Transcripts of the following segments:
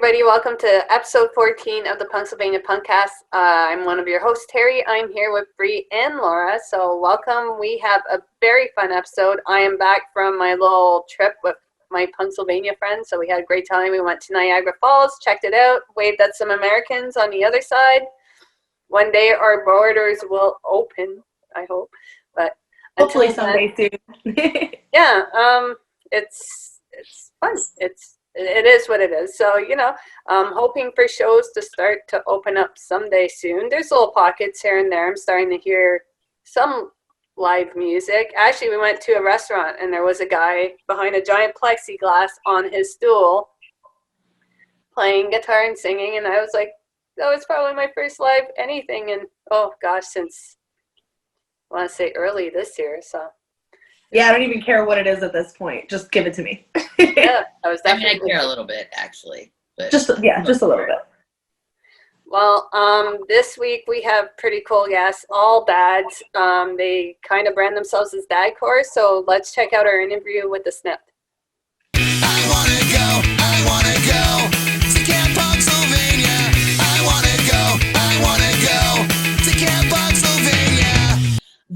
everybody. Welcome to episode 14 of the Punksylvania Punkcast. I'm one of your hosts, Terry. I'm here with Bree and Laura. So welcome. We have a very fun episode. I am back from my little trip with my Punksylvania friends. So we had a great time. We went to Niagara Falls, checked it out, waved at some Americans on the other side. One day our borders will open, I hope. But hopefully someday soon. Yeah, it's fun. It is what it is. So, hoping for shows to start to open up someday soon. There's little pockets here and there. I'm starting to hear some live music. Actually, we went to a restaurant and there was a guy behind a giant plexiglass on his stool playing guitar and singing. And I was like, that was probably my first live anything. And oh gosh, since I want to say early this year. So. Yeah, I don't even care what it is at this point. Just give it to me. Yeah, I was definitely. I care a little bit, actually. But just a little bit. Well, this week we have pretty cool guests, all dads. They kind of brand themselves as Dadcore, so let's check out our interview with the Snipped. I wanna go to Camp Punksylvania. I wanna go to Camp Punksylvania.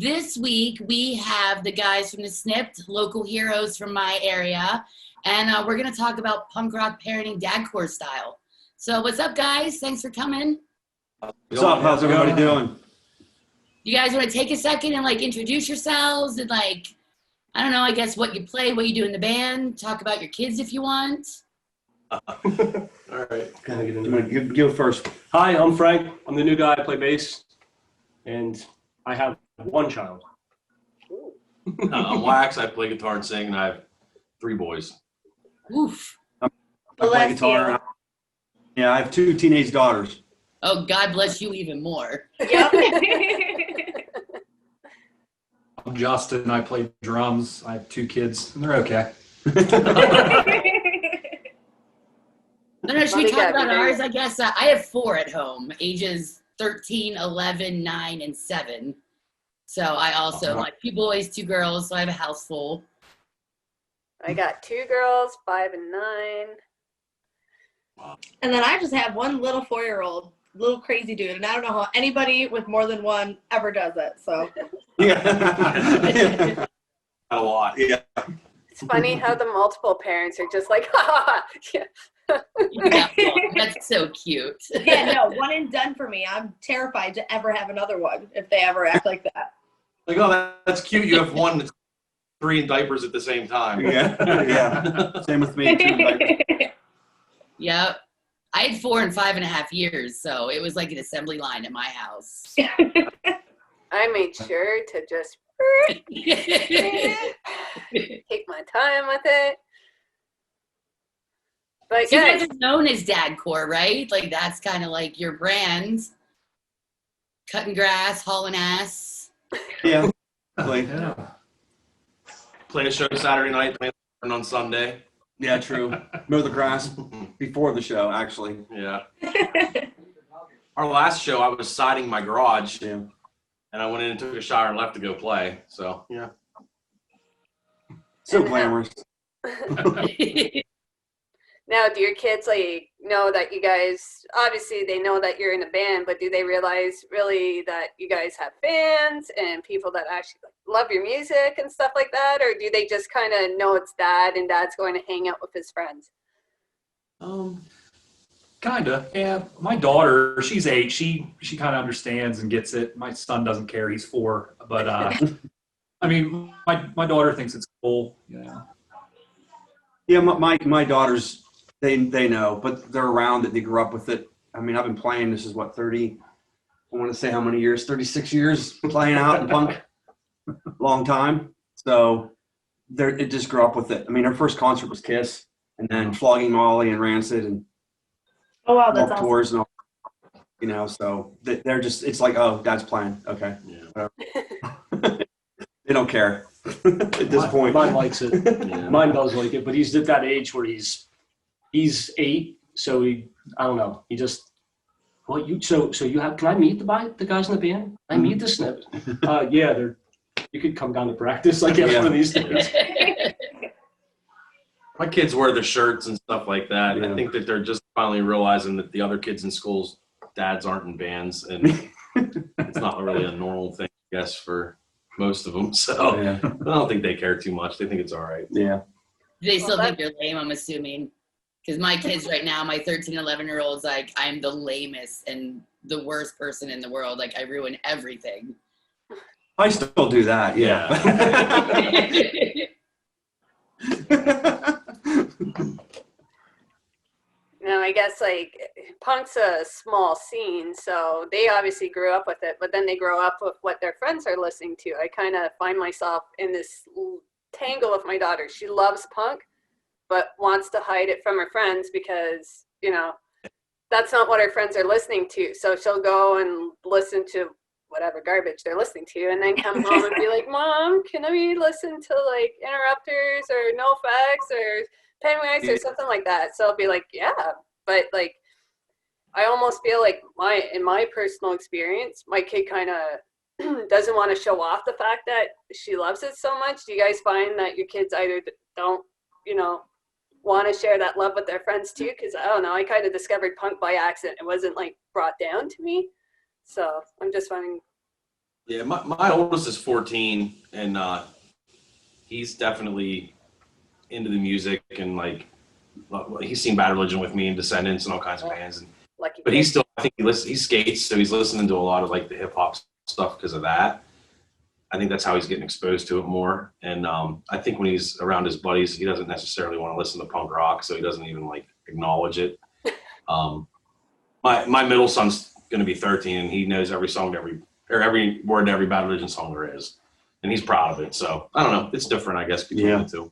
this week we have the guys from the Snipped, local heroes from my area, and we're going to talk about punk rock parenting Dadcore style. So what's up, guys? Thanks for coming. What's up? How's everybody doing? You guys want to take a second and introduce yourselves and I don't know, I guess what you play, what you do in the band, talk about your kids if you want. All right. Go first. Hi, I'm Frank. I'm the new guy. I play bass, and I have one child. I'm Wax. I play guitar and sing, and I have 3 boys. Oof. I play guitar. Yeah, I have 2 teenage daughters. Oh, God bless you even more. Yep. I'm Justin. I play drums. I have 2 kids, and they're okay. No, should we talk about ours? I guess I have 4 at home, ages 13, 11, 9, and 7. So I also like 2 boys, 2 girls, so I have a house full. I got 2 girls, 5 and 9. Wow. And then I just have one little 4-year-old, little crazy dude, and I don't know how anybody with more than one ever does it. So Yeah. A lot. Yeah. It's funny how the multiple parents are just like, ha ha ha. Yeah. Yeah, that's so cute. Yeah, no, one and done for me. I'm terrified to ever have another one if they ever act like that. Like, oh, that's cute. You have 1 that's 3 in diapers at the same time. Yeah. Yeah. Same with me too. Yep. I had 4 and 5.5 years, so it was like an assembly line at my house. I made sure to just take my time with it. But so you guys are known as Dadcore, right? That's kind of like your brand. Cutting grass, hauling ass. Yeah. Play a show Saturday night, play on Sunday. Yeah, true. Mow the grass before the show, actually. Yeah. Our last show, I was siding my garage, and I went in and took a shower and left to go play. So, yeah. So glamorous. Now, do your kids know that you guys, obviously they know that you're in a band, but do they realize really that you guys have fans and people that actually love your music and stuff like that? Or do they just kind of know it's dad and dad's going to hang out with his friends? Kinda. Yeah. My daughter, she's 8. She kind of understands and gets it. My son doesn't care. He's 4. But I mean, my daughter thinks it's cool. Yeah. Yeah, my daughters, they know, but they're around it. They grew up with it. I mean, I've been playing, this is 30, I want to say how many years, 36 years playing out in punk. Long time. So it just grew up with it. I mean, our first concert was Kiss, and then Flogging Molly and Rancid, and oh wow, that's awesome. Tours and all, so they're just, it's like, oh, dad's playing. Okay. Yeah. They don't care at this point. Mine likes it. Yeah. Mine does like it, but he's at that age where he's 8, so I don't know. He just, well, can I meet the guys in the band? Can I meet the Snipped? Yeah, you could come down to practice, I guess, one of these days. My kids wear the shirts and stuff like that. Yeah. I think that they're just finally realizing that the other kids in schools, dads aren't in bands, and it's not really a normal thing, I guess, for most of them. So Yeah. I don't think they care too much. They think it's all right. Yeah. They still think you're lame, I'm assuming. Because my kids right now, my 13, 11-year-old's like, I'm the lamest and the worst person in the world. Like, I ruin everything. I still do that. Yeah. No, I guess like punk's a small scene, so they obviously grew up with it, but then they grow up with what their friends are listening to. I kind of find myself in this tangle with my daughter. She loves punk, but wants to hide it from her friends because, you know, that's not what her friends are listening to. So she'll go and listen to whatever garbage they're listening to and then come home and be like, Mom, can we listen to like Interrupters or NoFX or Pennywise or something like that? So I'll be like, yeah, but like, I almost feel like in my personal experience, my kid kind of doesn't want to show off the fact that she loves it so much. Do you guys find that your kids either don't, you know, want to share that love with their friends too? Because I don't know, I kind of discovered punk by accident. It wasn't like brought down to me. So I'm just finding. Yeah, my oldest is 14, and he's definitely into the music, and like he's seen Bad Religion with me and Descendants and all kinds of bands. And, but he's still, I think he skates, so he's listening to a lot of like the hip hop stuff because of that. I think that's how he's getting exposed to it more. And I think when he's around his buddies, he doesn't necessarily want to listen to punk rock, so he doesn't even like acknowledge it. My middle son's going to be 13, and he knows every song, every word to every Bad Religion song there is, and he's proud of it. So I don't know, it's different, I guess, between the two.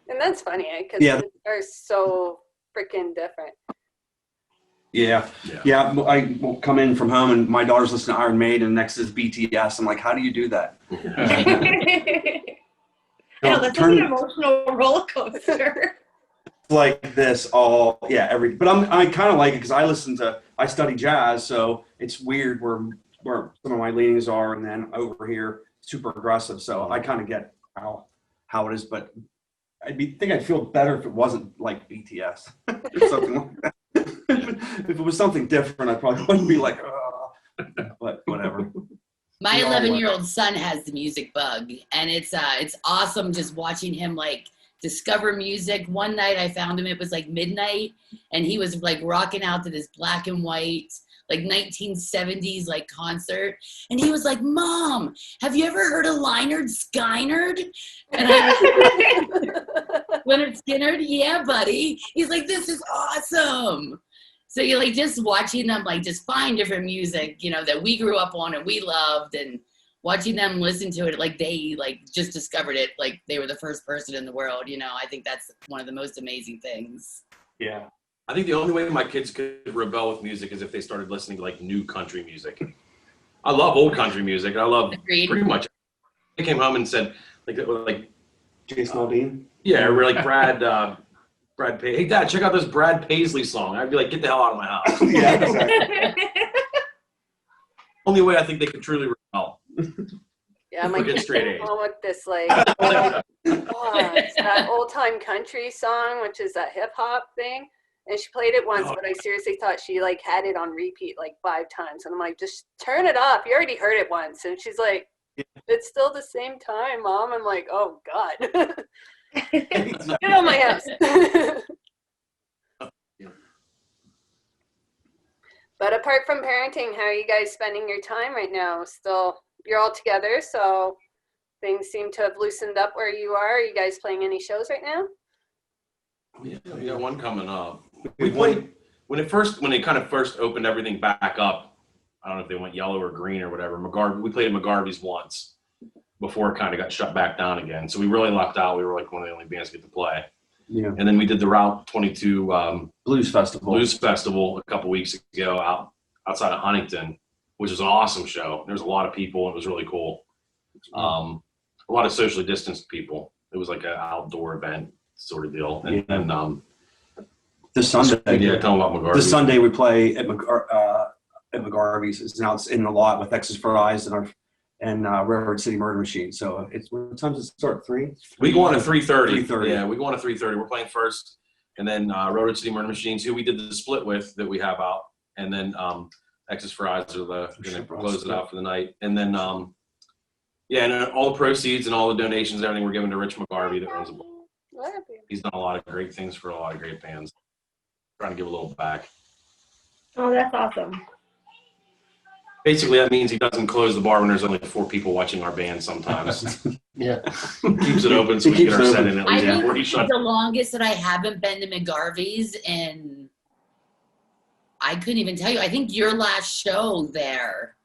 And that's funny, because they're so freaking different. Yeah. I will come in from home and my daughter's listening to Iron Maiden and next is BTS. I'm like, how do you do that? No, that's an emotional roller coaster. Like this all, but I kind of like it because I study jazz, so it's weird where some of my leanings are, and then over here, super aggressive. So I kind of get how it is, but think I'd feel better if it wasn't like BTS or something like that. If it was something different, I probably wouldn't be like, but whatever. My 11-year-old son has the music bug, and it's awesome just watching him like discover music. One night I found him, it was like midnight, and he was like rocking out to this black and white, like 1970s like concert, and he was like, Mom, have you ever heard of Lynyrd Skynyrd? And I was Leonard Skinner, yeah, buddy. He's like, this is awesome. So you're like just watching them like just find different music, you know, that we grew up on and we loved, and watching them listen to it like they like just discovered it like they were the first person in the world, you know. I think that's one of the most amazing things. Yeah. I think the only way my kids could rebel with music is if they started listening to like new country music. I love old country music. I love pretty much. They came home and said like Jason Aldean. Yeah, we're like Brad Paisley. Hey, Dad, check out this Brad Paisley song. I'd be like, get the hell out of my house. Yeah, exactly. Only way I think they could truly rebel. Yeah, my kids came home with this like it's that old time country song, which is that hip hop thing. And she played it once, but I seriously thought she like had it on repeat like 5 times. And I'm like, just turn it off. You already heard it once. And she's like, it's still the same time, Mom. I'm like, oh God. Get out of my house. But apart from parenting, how are you guys spending your time right now? Still, you're all together, so things seem to have loosened up where you are. Are you guys playing any shows right now? Yeah, we got one coming up. We played when it kind of first opened everything back up. I don't know if they went yellow or green or whatever. We played at McGarvey's once before it kind of got shut back down again. So we really lucked out. We were like one of the only bands to get to play. Yeah. And then we did the Route 22 Blues Festival a couple weeks ago outside of Huntington, which was an awesome show. There was a lot of people. And it was really cool. A lot of socially distanced people. It was like an outdoor event sort of deal. And then this Sunday, tell them about McGarvey's. This Sunday we play at McGarvey's. It's now in the lot with X's for Eyes and Railroad City Murder Machine. So it's what time does it start? 3? We go on at 3:30. 3:30. Yeah, we go on at 3:30. We're playing first, and then Railroad City Murder Machines, who we did the split with that we have out, and then X's Fries are going to close it out for the night, and then yeah, and all the proceeds and all the donations, everything we're giving to Rich McGarvey that runs the bar. He's done a lot of great things for a lot of great bands. Trying to give a little back. Oh, that's awesome. Basically, that means he doesn't close the bar when there's only 4 people watching our band sometimes. Yeah. Keeps it open so we can get our set in at I least think before he shuts. the longest that I haven't been to McGarvey's, and I couldn't even tell you. I think your last show there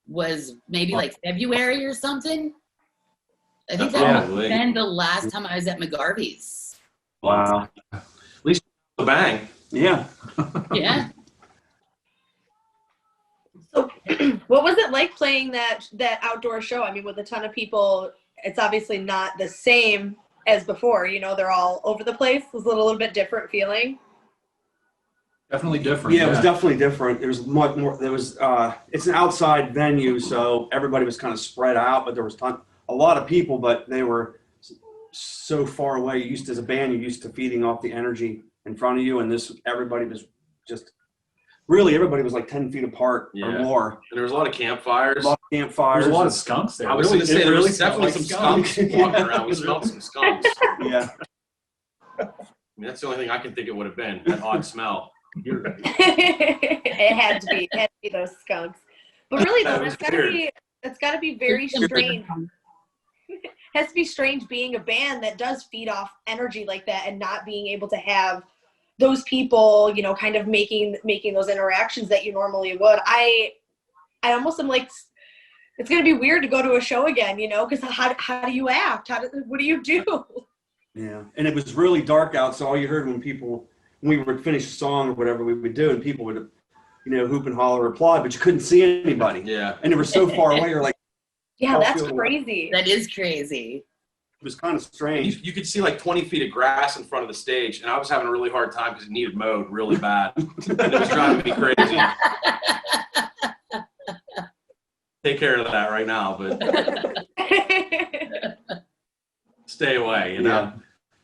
was maybe like February or something. I think that Probably. was been the last time I was at McGarvey's. Wow. At least the bang. Yeah. Yeah. So, what was it like playing that outdoor show? I mean, with a ton of people, it's obviously not the same as before. You know, they're all over the place. Was it a little bit different feeling? Definitely different. Yeah, it was definitely different. There was much more. There was. It's an outside venue, so everybody was kind of spread out, but there was a lot of people, but they were so far away. You used, as a band, you're used to feeding off the energy in front of you, and everybody was just. Really, everybody was like 10 feet apart or more. And there was a lot of campfires. A lot of campfires. There's a lot of skunks there. I was going to say, there was definitely some smelled skunks walking around. We smelled some skunks. Yeah. I mean, that's the only thing I can think it would have been, that odd smell. You're right. It had to be those skunks. But really, though, that's gotta be very strange. It has to be strange being a band that does feed off energy like that and not being able to have those people, you know, kind of making those interactions that you normally would. I almost am like, it's going to be weird to go to a show again, you know, because how do you act? What do you do? Yeah. And it was really dark out, so all you heard when we would finish a song or whatever we would do, and people would, you know, hoop and holler, applaud, but you couldn't see anybody. Yeah. And they were so far away, you're like, Yeah, that's crazy. That is crazy. it was kind of strange. You could see like 20 feet of grass in front of the stage, and I was having a really hard time because it needed mowed really bad. And it was driving me crazy. Take care of that right now, but stay away, you know?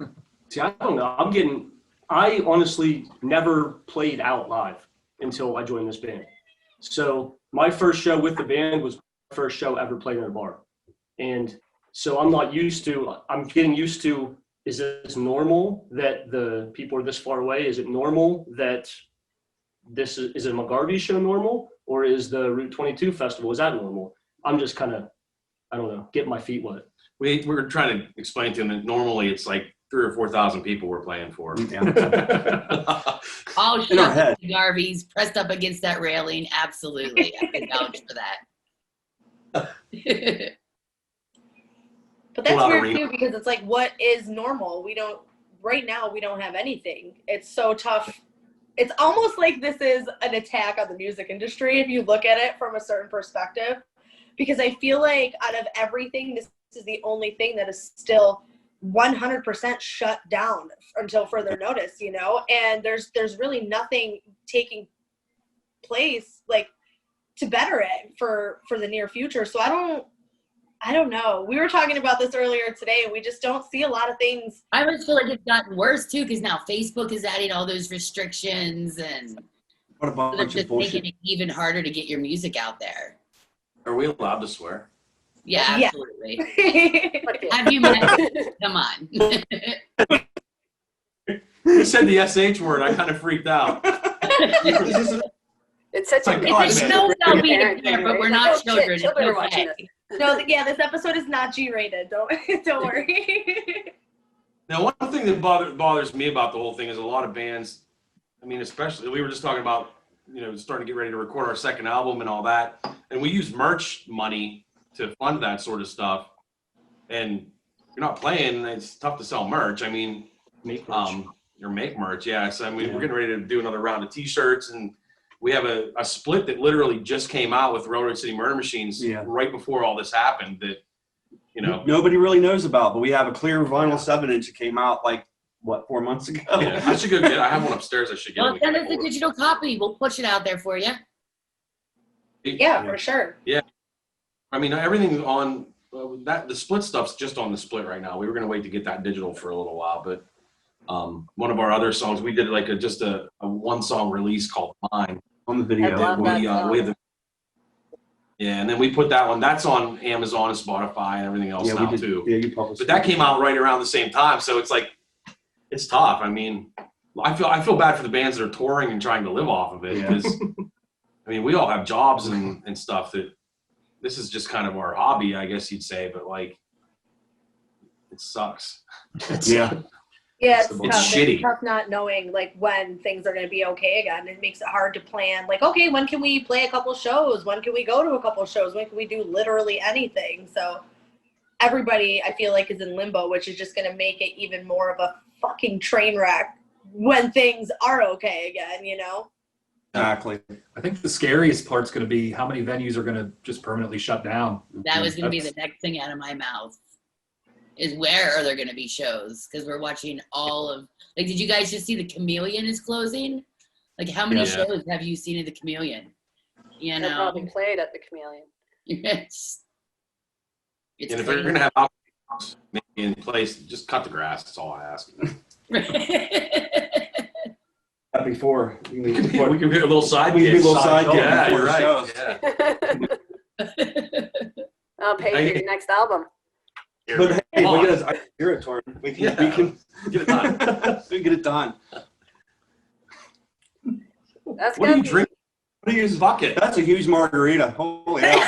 Yeah. See, I don't know. I honestly never played out live until I joined this band. So my first show with the band was my first show ever playing in a bar. And so I'm getting used to, is this normal that the people are this far away? Is it normal that is a McGarvey show normal? Or is the Route 22 festival, is that normal? I'm just kind of, I don't know, getting my feet wet. We were trying to explain to him that normally it's like 3,000 or 4,000 people we're playing for. Yeah. All In our shut head. Garvey's pressed up against that railing. Absolutely. I can vouch for that. But that's Well, weird arena. too, because it's like, what is normal? Right now we don't have anything. It's so tough. It's almost like this is an attack on the music industry if you look at it from a certain perspective, because I feel like out of everything, this is the only thing that is still 100% shut down until further notice, you know, and there's really nothing taking place like to better it for the near future. So I don't know. We were talking about this earlier today, and we just don't see a lot of things. I always feel like it's gotten worse too, because now Facebook is adding all those restrictions, and What a they're bunch of just bullshit. making it even harder to get your music out there. Are we allowed to swear? Yeah, Yeah. absolutely. Have you met? Come on. You said the SH word. I kind of freaked out. It's such a My God, It's a man. show about being a parent parent, thing, but right? we're Like, not oh, shit, children. It's children are watching okay. No, this episode is not G-rated. Don't worry. Now, one thing that bothers me about the whole thing is a lot of bands, I mean, especially, we were just talking about, you know, starting to get ready to record our second album and all that. And we use merch money to fund that sort of stuff. And you're not playing, it's tough to sell merch. I mean, Make merch. or make merch, yeah. So I mean, we're getting ready to do another round of t-shirts, and we have a split that literally just came out with Railroad City Murder Machines right before all this happened that, you know. Nobody really knows about, but we have a clear vinyl 7-inch that came out like, 4 months ago? Yeah, I should go get it. I have one upstairs I should get. Well, when we send come us a over. digital copy. We'll push it out there for you. Yeah, for sure. Yeah. I mean, everything on the split stuff's just on the split right now. We were gonna wait to get that digital for a little while, but one of our other songs, we did like just a one song release called Mine. On the video. I love that song. We have yeah, and then we put that one. That's on Amazon and Spotify and everything else now too. Yeah, you published. But that came out right around the same time, so it's like it's tough. I mean, I feel bad for the bands that are touring and trying to live off of it because I mean we all have jobs and stuff that this is just kind of our hobby, I guess you'd say. But like, it sucks. Yeah. Yeah, it's It's tough. shitty. It's tough not knowing like when things are going to be okay again. It makes it hard to plan. Like, okay, when can we play a couple shows? When can we go to a couple shows? When can we do literally anything? So everybody, I feel like, is in limbo, which is just going to make it even more of a fucking train wreck when things are okay again. You know? Exactly. I think the scariest part's going to be how many venues are going to just permanently shut down. That was going to be the next thing out of my mouth. Is where are there going to be shows? Because we're watching all of, like, did you guys just see the Chameleon is closing? Like, how many shows have you seen of the Chameleon? You They'll know, probably played at the Chameleon. it's And if they're gonna have alcohol maybe in place, just cut the grass. That's all I ask. That before. You mean We can get a little side. We can gig. do a little side gig Yeah, before you're the right. shows. Yeah. I'll pay for your next album. But hey, Come we on. got you're a torn. We can Yeah. we can Get it done. we can get it done. That's What do you good. drink? What do you use bucket? That's a huge margarita. Holy hell.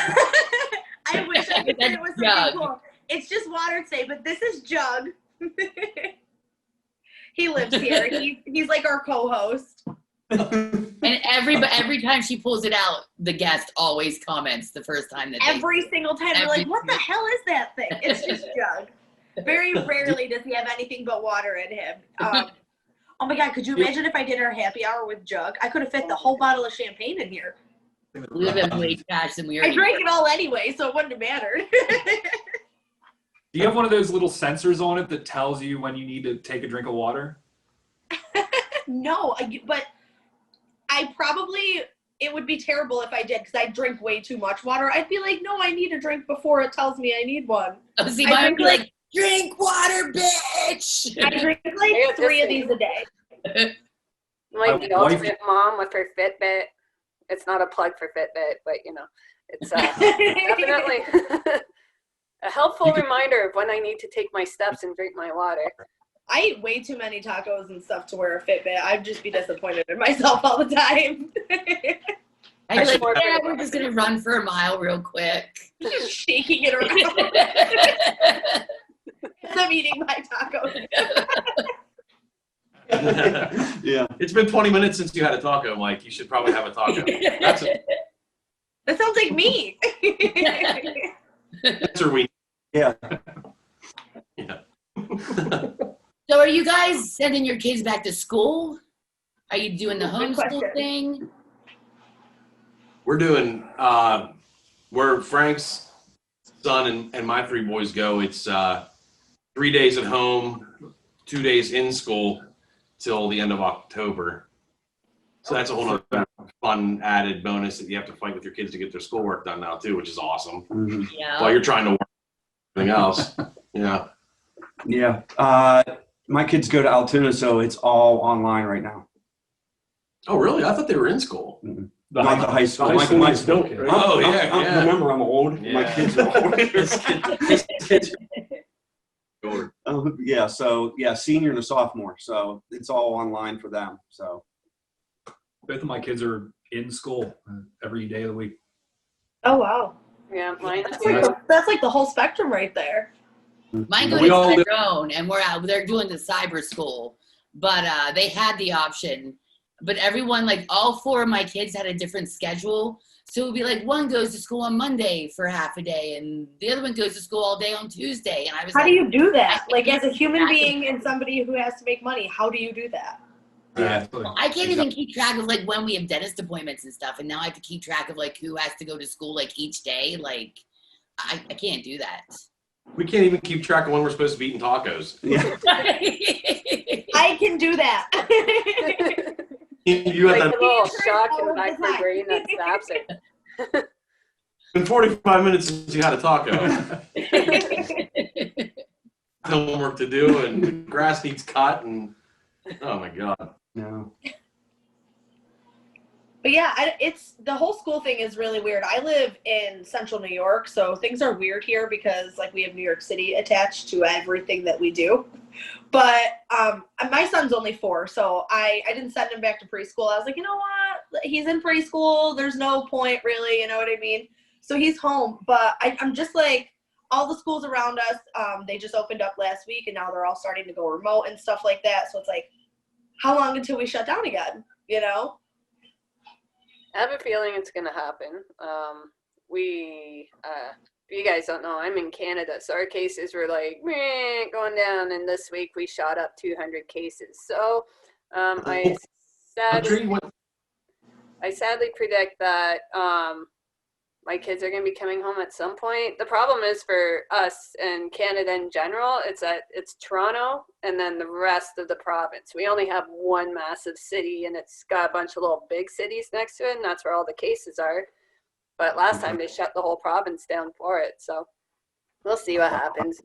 I wish I could say it was Jug. something cool. It's just water today, but this is Jug. He lives here. He's like our co-host. and every time she pulls it out, the guest always comments the first time that Every single time we're Every like, what the hell is that thing? It's just Jug. Very rarely does he have anything but water in him. Oh my God, could you imagine if I did our happy hour with Jug? I could have fit the whole bottle of champagne in here. we would have been way cash than we are. I drank it all anyway, so it wouldn't have mattered. Do you have one of those little sensors on it that tells you when you need to take a drink of water? No, but I probably, it would be terrible if I did because I drink way too much water. I'd be like, no, I need a drink before it tells me I need one. Oh, see, I mine would drink be like, drink water, bitch. I drink like Yeah, 3 of these a day. Like My the wife- ultimate mom with her Fitbit. It's not a plug for Fitbit, but you know, it's definitely a helpful reminder of when I need to take my steps and drink my water. I eat way too many tacos and stuff to wear a Fitbit. I'd just be disappointed in myself all the time. I'd be like, Actually, yeah, we're just gonna run for a mile real quick. Just shaking it around as I'm eating my tacos. Yeah. It's been 20 minutes since you had a taco, Mike. You should probably have a taco. That's a That sounds like me. answer we. Yeah. Yeah. So are you guys sending your kids back to school? Are you doing the Good homeschool question. thing? We're doing where Frank's son and my 3 boys go. It's 3 days at home, 2 days in school till the end of October. So that's a whole other fun added bonus that you have to fight with your kids to get their schoolwork done now too, which is awesome. Mhm. Yeah. While you're trying to work everything else. Yeah. Yeah. My kids go to Altoona, so it's all online right now. Oh, really? I thought they were in school. Not the high school. The high school My is built, right? Oh, yeah, yeah. Remember, I'm old. My Yeah. kids are old. His kids Yeah. So yeah, senior and a sophomore. So it's all online for them. So Both of my kids are in school every day of the week. Oh, wow. Yeah, mine That's too. like, the whole spectrum right there. Mine go We to all live- Tyrone, and we're out. They're doing the cyber school, but they had the option. But everyone, like all 4 of my kids, had a different schedule. So it would be like one goes to school on Monday for half a day, and the other one goes to school all day on Tuesday. And I was How like, do you do that? Like, as a human Exactly. being and somebody who has to make money, how do you do that? yeah. I can't even keep track of like when we have dentist appointments and stuff, and now I have to keep track of like who has to go to school like each day. Like, I can't do that. We can't even keep track of when we're supposed to be eating tacos. Yeah. I can do that. You Like have a that. little Turns shock in the all back the of my time. brain that stops it. been 45 minutes since you had a taco. Homework to do, and grass needs cut, and oh my god. No. But yeah, it's the whole school thing is really weird. I live in central New York, so things are weird here because like we have New York City attached to everything that we do. But my son's only 4, so I didn't send him back to preschool. I was like, you know what? He's in preschool. There's no point really, you know what I mean? So he's home. But I'm just like, all the schools around us, they just opened up last week, and now they're all starting to go remote and stuff like that. So it's like, how long until we shut down again, you know? I have a feeling it's going to happen. If you guys don't know, I'm in Canada, so our cases were like going down, and this week we shot up 200 cases. So I sadly predict that my kids are going to be coming home at some point. The problem is for us and Canada in general, it's Toronto and then the rest of the province. We only have one massive city, and it's got a bunch of little big cities next to it, and that's where all the cases are. But last time they shut the whole province down for it, so we'll see what happens.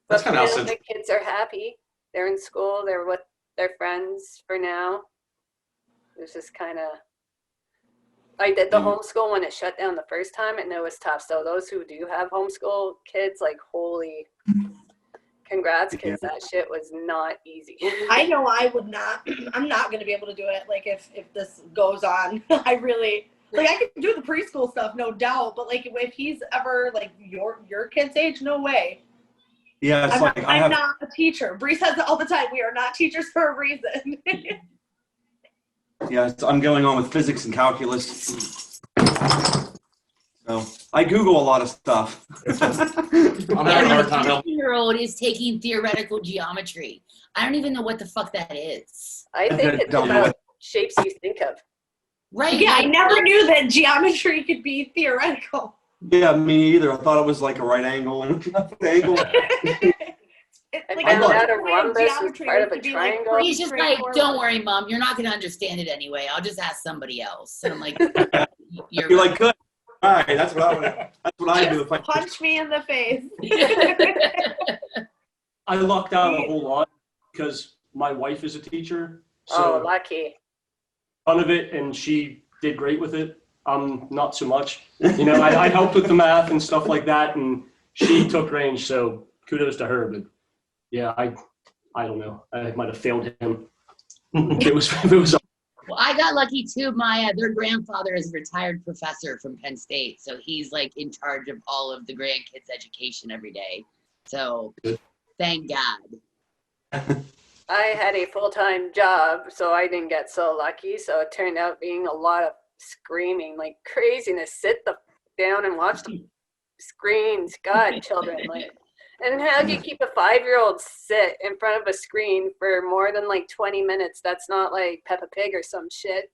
That's But kind of the kids are happy. They're in school. They're with their friends for now. It's just kind of. I did the homeschool when it shut down the first time, and it was tough. So those who do have homeschool kids, like, holy congrats, because that shit was not easy. I know I would not. I'm not going to be able to do it. Like if this goes on, I really like I can do the preschool stuff, no doubt. But like if he's ever like your kid's age, no way. Yeah, it's I'm not a teacher. Bree says it all the time. We are not teachers for a reason. Yeah, I'm going on with physics and calculus. So I Google a lot of stuff. I'm having a hard time helping. 15-year-old is taking theoretical geometry. I don't even know what the fuck that is. I think it's about shapes you think of. Right. Yeah, I never knew that geometry could be theoretical. Yeah, me either. I thought it was like a right angle and angle. I found out a rhombus was part of a triangle. He's just like, don't worry, Mom. You're not going to understand it anyway. I'll just ask somebody else. And I'm like, you're right. Like, good. All right, that's what I do. If I punch me in the face. I lucked out a whole lot because my wife is a teacher. So lucky. None of it, and she did great with it. Not so much. You know, I helped with the math and stuff like that, and she took range. So kudos to her. But yeah, I don't know. I might have failed him. It was. Well, I got lucky too. Their grandfather is a retired professor from Penn State, so he's like in charge of all of the grandkids' education every day. So, thank God. I had a full-time job, so I didn't get so lucky. So it turned out being a lot of screaming, like craziness. Sit the down and watch the screens. God, children, like. And how do you keep a 5-year-old sit in front of a screen for more than like 20 minutes? That's not like Peppa Pig or some shit.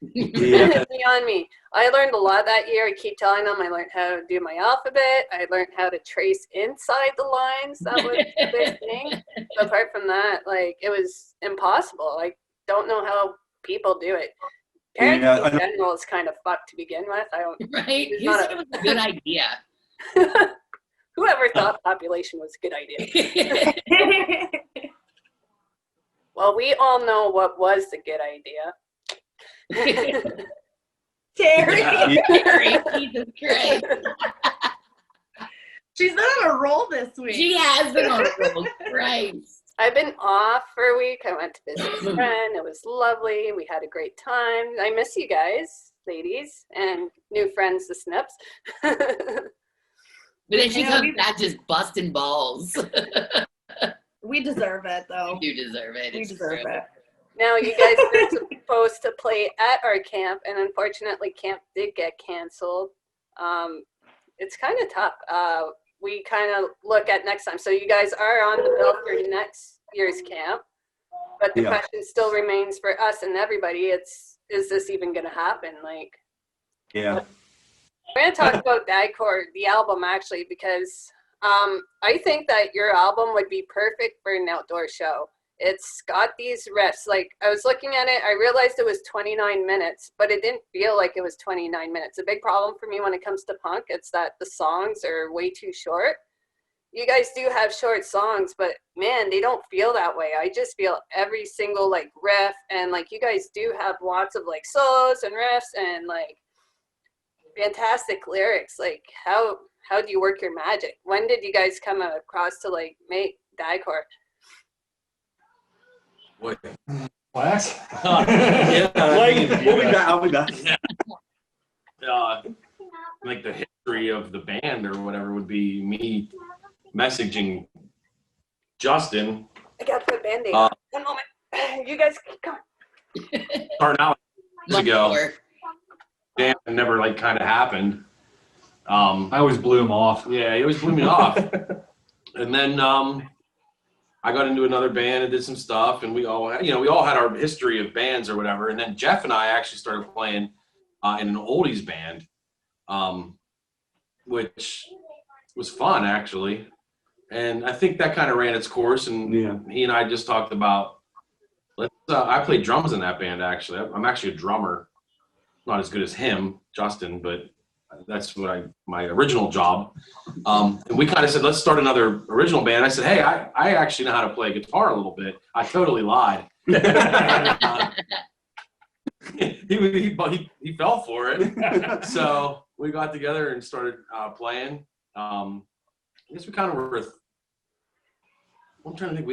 It's beyond me. I learned a lot that year. I keep telling them I learned how to do my alphabet. I learned how to trace inside the lines. That was the big thing. But apart from that, like, it was impossible. I don't know how people do it. Parenting in general is kind of fucked to begin with. I don't. Right? You said it was a good idea. Whoever thought population was a good idea? Well, we all know what was the good idea. Terry. Jesus Christ. She's been on a roll this week. She has been on a roll. Christ. I've been off for a week. I went to visit a friend. It was lovely. We had a great time. I miss you guys, ladies, and new friends, the Snips. But then she comes back just busting balls. We deserve it, though. You do deserve it. We deserve it. Now, you guys were supposed to play at our camp, and unfortunately, camp did get canceled. It's kind of tough. We kind of look at next time. So you guys are on the bill for next year's camp, but the question still remains for us and everybody. Is this even going to happen? Like, yeah. We're going to talk about Dadcore, the album, actually, because I think that your album would be perfect for an outdoor show. it's got these riffs. Like, I was looking at it, I realized it was 29 minutes, but it didn't feel like it was 29 minutes. A big problem for me when it comes to punk, it's that the songs are way too short. You guys do have short songs, but man, they don't feel that way. I just feel every single like riff, and like you guys do have lots of like solos and riffs and like fantastic lyrics. Like, how do you work your magic? When did you guys come across to like make Dadcore? What? Wax? Yeah, I mean, We'll be back. I'll be back. like the history of the band or whatever would be me messaging Justin, I gotta put a Band-Aid on. 1 moment. You guys keep going. starting out years ago. Before. Damn, it never like kind of happened. I always blew him off. Yeah, he always blew me off. And then I got into another band and did some stuff, and we all had our history of bands or whatever. And then Jeff and I actually started playing in an oldies band, which was fun actually. And I think that kind of ran its course. And Yeah. he and I just talked about I played drums in that band actually. I'm actually a drummer, not as good as him, Justin, but that's what my original job. And we kind of said, let's start another original band. I said, hey, I actually know how to play guitar a little bit. I totally lied. He fell for it. So we got together and started playing. I guess we kind of were. I'm trying to think.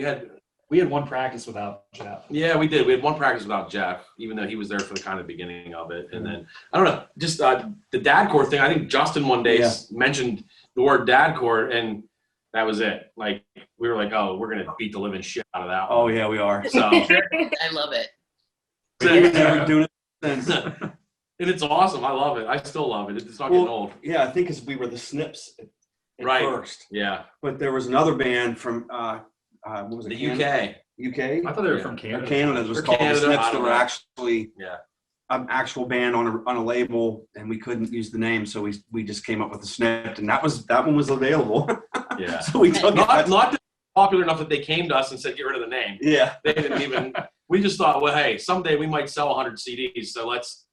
We had one practice without Jeff. Yeah, we did. We had one practice without Jeff, even though he was there for the kind of beginning of it. And then, I don't know, just the Dadcore thing. I think Justin one day mentioned the word Dadcore, and that was it. Like, we were like, oh, we're going to beat the living shit out of that one. Oh, yeah, we are. So, I love it. We've been doing it since. and it's awesome. I love it. I still love it. It's not getting old. Yeah, I think because we were the Snips at Right. first. Yeah. But there was another band from, what was it? The Canada? UK? I thought they were Yeah. from Canada. Canada was Or called Canada, the I Snips. don't That were know. actually Yeah. an actual band on a label, and we couldn't use the name, so we just came up with the Snipped, and that one was available. Yeah. So we took Not it. that popular enough that they came to us and said, get rid of the name. Yeah. They didn't even, we just thought, well, hey, someday we might sell 100 CDs, so let's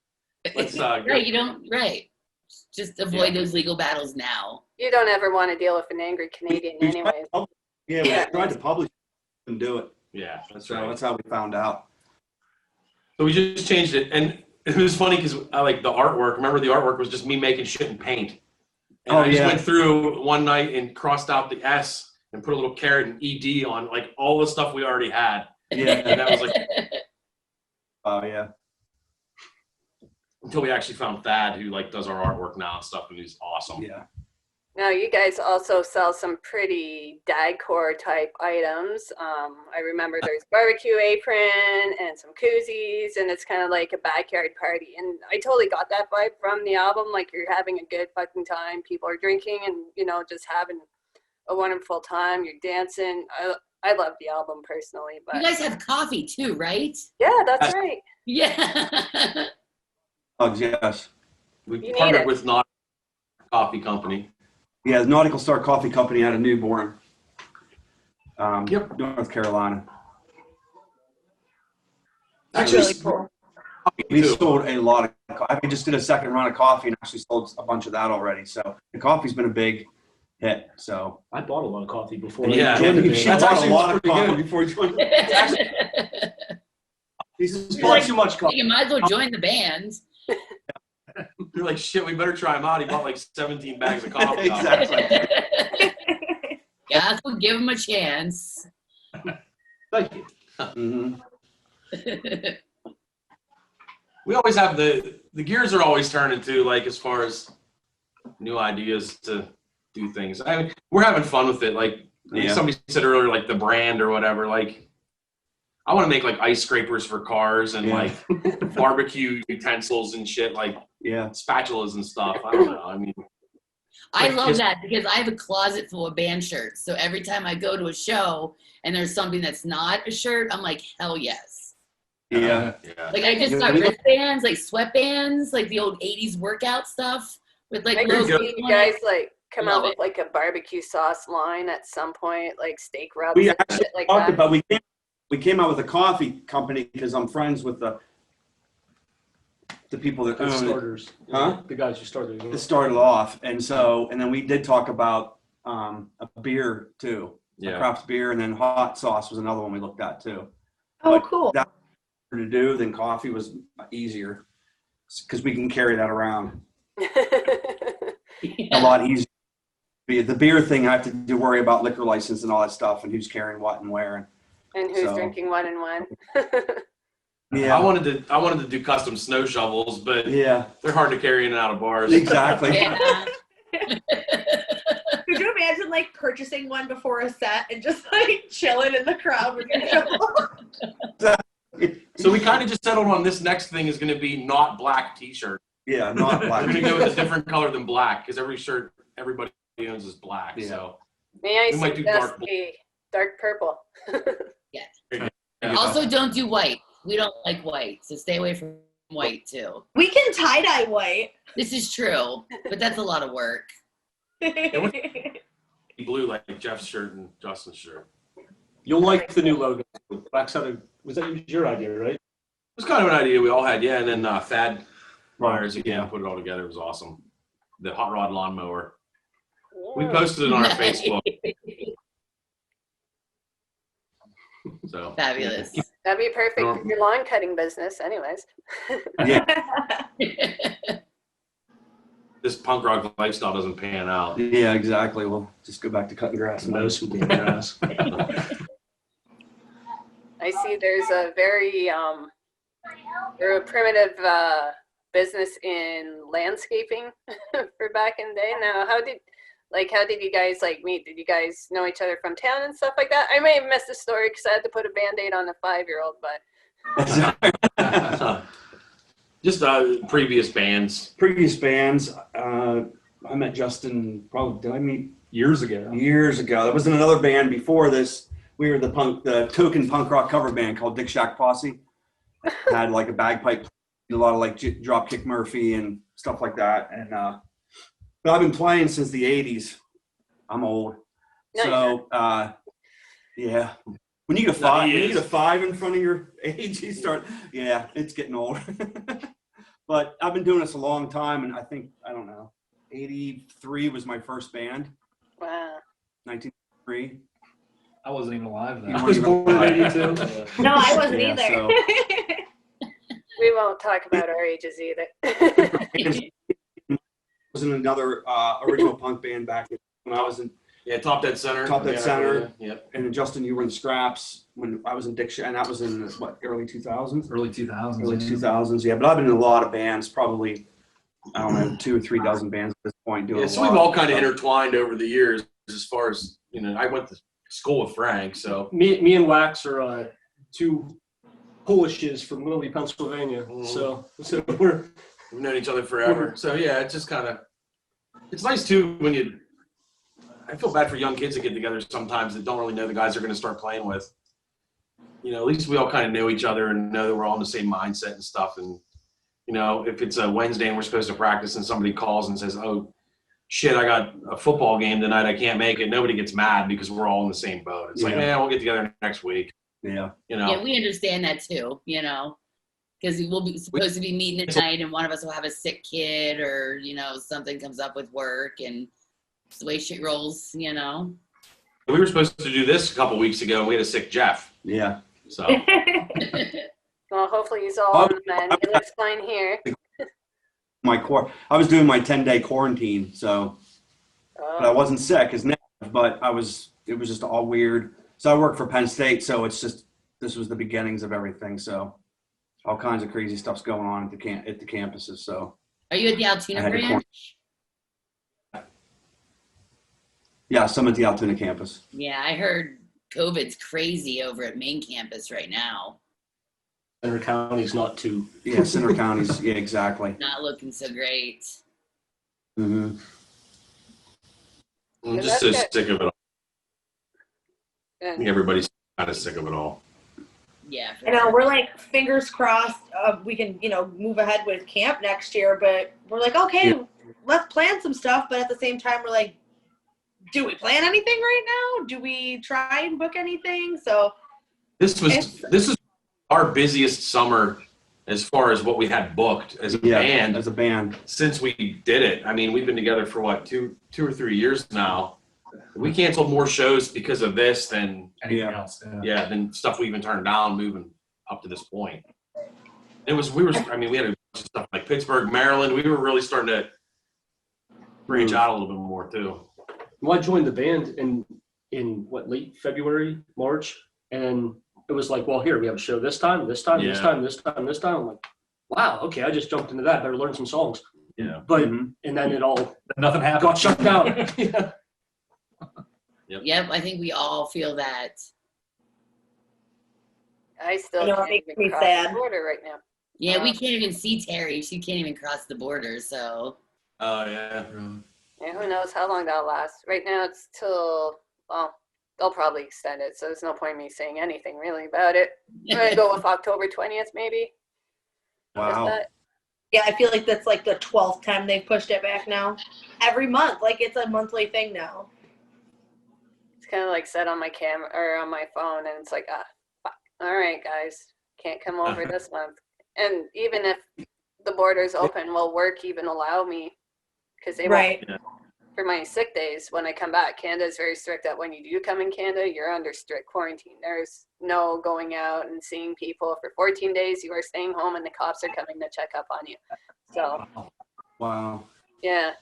Right, you don't, right. Just avoid those legal battles now. You don't ever want to deal with an angry Canadian We anyways. Yeah, we tried to publish it and do it. Yeah, that's So right. that's how we found out. So we just changed it, and it was funny because I like the artwork. Remember, the artwork was just me making shit in paint. And I just went through one night and crossed out the S and put a little caret and ED on like all the stuff we already had. Yeah. And that was like Oh, yeah. until we actually found Thad, who like does our artwork now and stuff, and he's awesome. Yeah. Now, you guys also sell some pretty Dadcore type items. I remember there's barbecue apron and some koozies, and it's kind of like a backyard party. And I totally got that vibe from the album. Like, you're having a good fucking time. People are drinking and, just having a wonderful time. You're dancing. I love the album personally. But You guys have coffee too, right? yeah, that's right. Yeah. Oh, yes. We You need partnered it. with Not Coffee Company. Yeah, the Nautical Star Coffee Company out of Newborn, Yep. North Carolina. That's Actually, really cool. We too. sold a lot of coffee. We just did a second run of coffee and actually sold a bunch of that already. So the coffee's been a big hit. So I bought a lot of coffee before. Yeah. I joined the band. she That's bought a actually lot of pretty coffee good. before you joined. He's bought too much coffee. You might as well join the band. You're like, shit, we better try him out. He bought like 17 bags of coffee. Exactly. Yeah, we'll give him a chance. Thank you. Mhm. We always have the gears are always turning too, like as far as new ideas to do things. I mean, we're having fun with it. Like Yeah. somebody said earlier, like the brand or whatever. Like I want to make like ice scrapers for cars and Yeah. like barbecue utensils and shit, like Yeah. spatulas and stuff. I don't know. I mean, I Like, love just- that because I have a closet full of band shirts. So every time I go to a show and there's something that's not a shirt, I'm like, hell yes. Yeah. yeah. Like I just Yeah, got we- wristbands, like sweatbands, like the old 80s workout stuff with like I can logos see you on guys it. like come Love out with it. like a barbecue sauce line at some point, like steak rubs We and actually shit like talked that. about we we came out with a coffee company because I'm friends with the people that The own it. starters. Huh? The guys who started. It started off, and then we did talk about a beer too, a craft beer, and then hot sauce was another one we looked at too. Oh, But cool. that to do than coffee was easier because we can carry that around a lot easier. The beer thing, I have to worry about liquor license and all that stuff, and who's carrying what and where. And who's drinking one and when. Yeah, I wanted to do custom snow shovels, but yeah, they're hard to carry in and out of bars. exactly. Yeah. Could you imagine like purchasing one before a set and just like chilling in the crowd with your shovel? So we kind of just settled on this next thing is going to be not black t-shirt. Yeah, not We're black. going to go with a different color than black because every shirt everybody owns is black. Yeah. So May I We might do suggest dark blue. a dark purple? Also, don't do white. We don't like white, so stay away from white too. We can tie-dye white. This is true, but that's a lot of work. blue like Jeff's shirt and Justin's shirt. You'll like the new logo. Backside was that your idea, right? It was kind of an idea we all had, yeah. And then Thad Myers again Yeah. put it all together. It was awesome. The hot rod lawnmower. We posted it on our Nice. Facebook. So Fabulous. That'd be perfect for your lawn cutting business, anyways. this punk rock lifestyle doesn't pan out. Yeah, exactly. We'll just go back to cutting grass and Mow some damn grass. I see there's a very primitive business in landscaping for back in the day. Now, how did you guys meet? Did you guys know each other from town and stuff like that? I may have missed the story because I had to put a Band-Aid on a 5-year-old, but Just previous bands. previous bands. I met Justin probably, did I meet Years ago. years ago? That was in another band before this. We were the token punk rock cover band called Dick Shack Posse. Had like a bagpipe, a lot of like Dropkick Murphy and stuff like that. And but I've been playing since the '80s. I'm old, No, so yeah. When you get a five in front of your age, you start. Yeah, it's getting old. But I've been doing this a long time, and I don't know. '83 was my first band. wow. 1983. I wasn't even alive then. You I was born in '82. No, I wasn't Yeah, either. so- We won't talk about our ages either. Was in another original punk band back when I was in, Yeah, Top Dead Center. Top Dead Center. Yep. and Justin, you were in Scraps when I was in Dick Shack, and that was in early 2000s? Early 2000s. Early yeah. 2000s, yeah. But I've been in a lot of bands, probably, I don't know, 2 or 3 dozen bands at this point. Doing Yeah, a so lot we've all kind of stuff. intertwined over the years as far as, I went to school with Frank, so. Me and Wax are two Polishes from Lilly, Pennsylvania. Mhm. So We've known each other forever. So yeah, it's just kind of, it's nice too when I feel bad for young kids that get together sometimes that don't really know the guys they're going to start playing with. At least we all kind of know each other and know that we're all in the same mindset and stuff. And, if it's a Wednesday and we're supposed to practice and somebody calls and says, oh, shit, I got a football game tonight, I can't make it. Nobody gets mad because we're all in the same boat. It's like, Yeah. we'll get together next week. Yeah. Yeah, we understand that too, because we'll be supposed to be meeting at night and one of us will have a sick kid or, something comes up with work and it's the way shit rolls, We were supposed to do this a couple weeks ago and we had a sick Jeff. Yeah. So Well, hopefully he's all on the mend. He looks fine here. I was doing my 10-day quarantine, so, but I wasn't sick as negative, but it was just all weird. So I work for Penn State, so this was the beginnings of everything. So all kinds of crazy stuff's going on at the campuses. So Are you at the I Altoona had to branch? yeah, some at the Altoona campus. Yeah, I heard COVID's crazy over at main campus right now. Center County's not too. Yeah, Center County's, yeah, exactly. Not looking so great. Mm-hmm. I'm Yeah, just so that's good. sick of it all. I Good. think everybody's kind of sick of it all. Yeah. We're like fingers crossed we can, move ahead with camp next year, but we're like, okay, let's plan some stuff. But at the same time, we're like, do we plan anything right now? Do we try and book anything? So This is our busiest summer as far as what we had booked as a band since we did it. I mean, we've been together for what, two or 3 years now. We canceled more shows because of this than Anything else? than stuff we even turned down moving up to this point. We had a bunch of stuff like Pittsburgh, Maryland. We were really starting to branch out a little bit more too. Well, I joined the band in what, late February, March, and it was like, well, here we have a show this time. I'm like, wow, okay, I just jumped into that. Better learn some songs. Yeah. But and then it all Nothing happened. got shut down. Yeah. Yep, I think we all feel that. I still I know, it can't makes even me cross sad. the border right now. Yeah, we can't even see Terry. She can't even cross the border, so. Oh yeah. Yeah, who knows how long that'll last. Right now it's till, well, they'll probably extend it, so there's no point in me saying anything really about it. I'm gonna go with October 20th, maybe. Wow. Is that- Yeah, I feel like that's like the 12th time they've pushed it back now. Every month, like it's a monthly thing now. It's kind of like set on my camera or on my phone, and it's like, fuck. All right, guys, can't come over this month. And even if the border's open, will work even allow me? Because they won't. For my sick days, when I come back, Canada is very strict that when you do come in Canada, you're under strict quarantine. There's no going out and seeing people for 14 days. You are staying home, and the cops are coming to check up on you. So, Wow. yeah.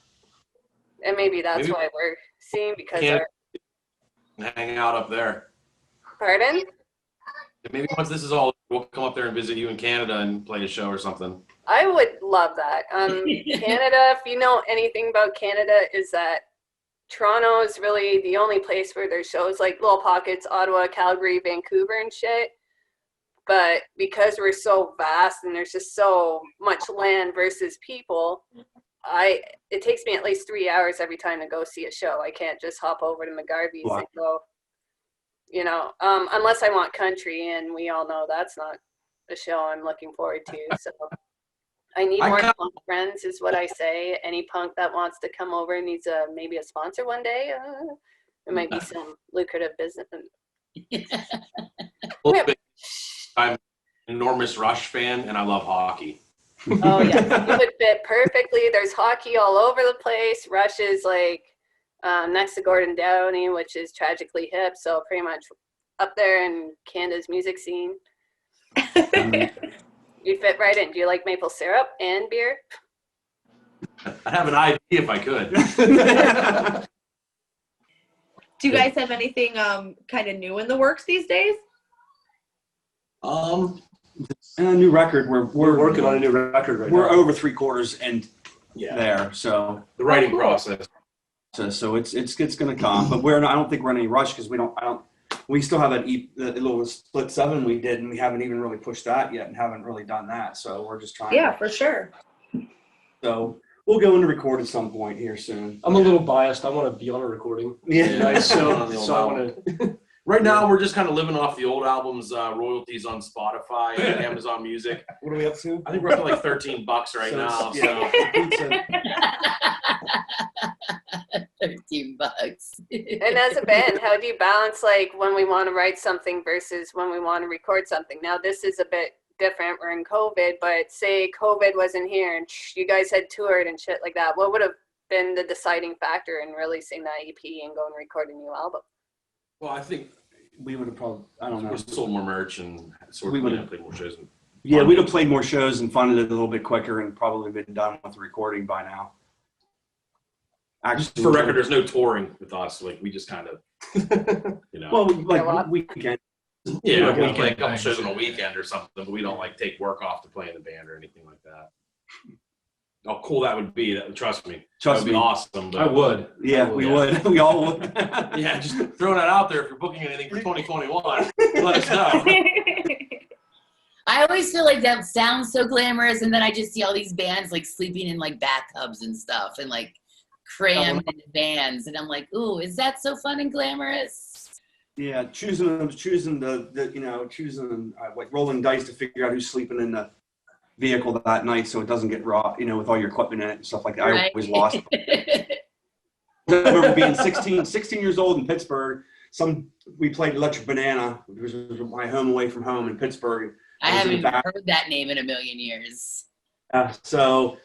And maybe that's why we're seeing, because Canada, hang out up there. Pardon? Maybe once this is all, we'll come up there and visit you in Canada and play a show or something. I would love that. Canada, if you know anything about Canada, is that Toronto is really the only place where there's shows, like little pockets, Ottawa, Calgary, Vancouver and shit. But because we're so vast and there's just so much land versus people, it takes me at least 3 hours every time to go see a show. I can't just hop over to McGarvey's and go, unless I want country, and we all know that's not the show I'm looking forward to. So I need more punk friends, is what I say. Any punk that wants to come over needs maybe a sponsor one day. It might be some lucrative business. I'm an enormous Rush fan, and I love hockey. Oh yeah, you would fit perfectly. There's hockey all over the place. Rush is like next to Gordon Downey, which is tragically hip, so pretty much up there in Canada's music scene. You'd fit right in. Do you like maple syrup and beer? I'd have an idea if I could. Do you guys have anything kind of new in the works these days? And a new record. We're working on a new record right now. We're over 3/4 and there, so the writing process. So it's going to come, but I don't think we're in any rush because we still have the little split 7 we did, and we haven't even really pushed that yet and haven't really done that. So we're just trying. Yeah, for sure. So we'll go into record at some point here soon. I'm a little biased. I want to be on a recording. Yeah. So I want to. Right now, we're just kind of living off the old album's royalties on Spotify and Amazon Music. What are we up to? I think we're up to like $13 right now. So. $13. And as a band, how do you balance like when we want to write something versus when we want to record something? Now this is a bit different. We're in COVID, but say COVID wasn't here and you guys had toured and shit like that. What would have been the deciding factor in releasing that EP and going and record a new album? Well, I think we would have probably, I don't know. We sold more merch and sort of played more shows. Yeah, we'd have played more shows and funded it a little bit quicker and probably been done with the recording by now. Just for record, there's no touring with us. Like we just kind of, Well, we can. Yeah, we play a couple shows on a weekend or something, but we don't like take work off to play in the band or anything like that. How cool that would be! Trust me, that would be awesome. But I would. Yeah, we would. We all would. Yeah, just throwing that out there. If you're booking anything for 2021, let us know. I always feel like that sounds so glamorous, and then I just see all these bands like sleeping in like bathtubs and stuff, and like crammed in vans, and I'm like, ooh, is that so fun and glamorous? Yeah, choosing like rolling dice to figure out who's sleeping in the vehicle that night so it doesn't get raw, with all your equipment in it and stuff like that. Right. I always lost. I remember being 16 years old in Pittsburgh, we played Electric Banana, which was my home away from home in Pittsburgh. I was in haven't the even back. heard that name in a million years. So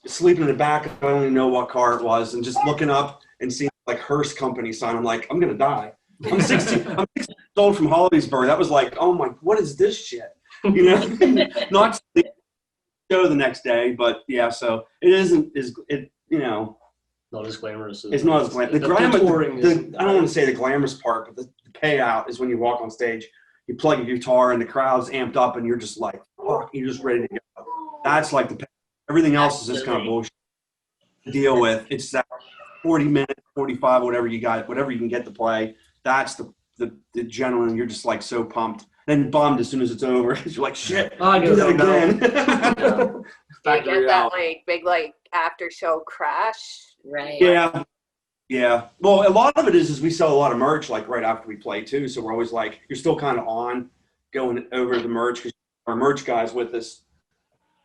sleeping in the back, I don't even know what car it was, and just looking up and seeing like Hearst Company sign, I'm like, I'm gonna die. I'm 16 years old from Hollidaysburg. That was like, oh my, what is this shit? You know, not to go the next day, but yeah. So it isn't as it, you know, Not as glamorous. it's not as glamorous. The touring is. I don't want to say the glamorous part, but the payout is when you walk on stage, you plug a guitar, and the crowd's amped up, and you're just like, fuck, you're just ready to go. That's like the payout. Everything else is just kind of bullshit to deal with. It's that 40 minutes, 45, whatever you got, whatever you can get to play. That's the general, and you're just like so pumped. Then bummed as soon as it's over because you're like, shit, I do that again. Do you get that like big like after show crash? Right. Yeah. Well, a lot of it is we sell a lot of merch like right after we play too. So we're always like, you're still kind of on going over the merch because our merch guy's with us.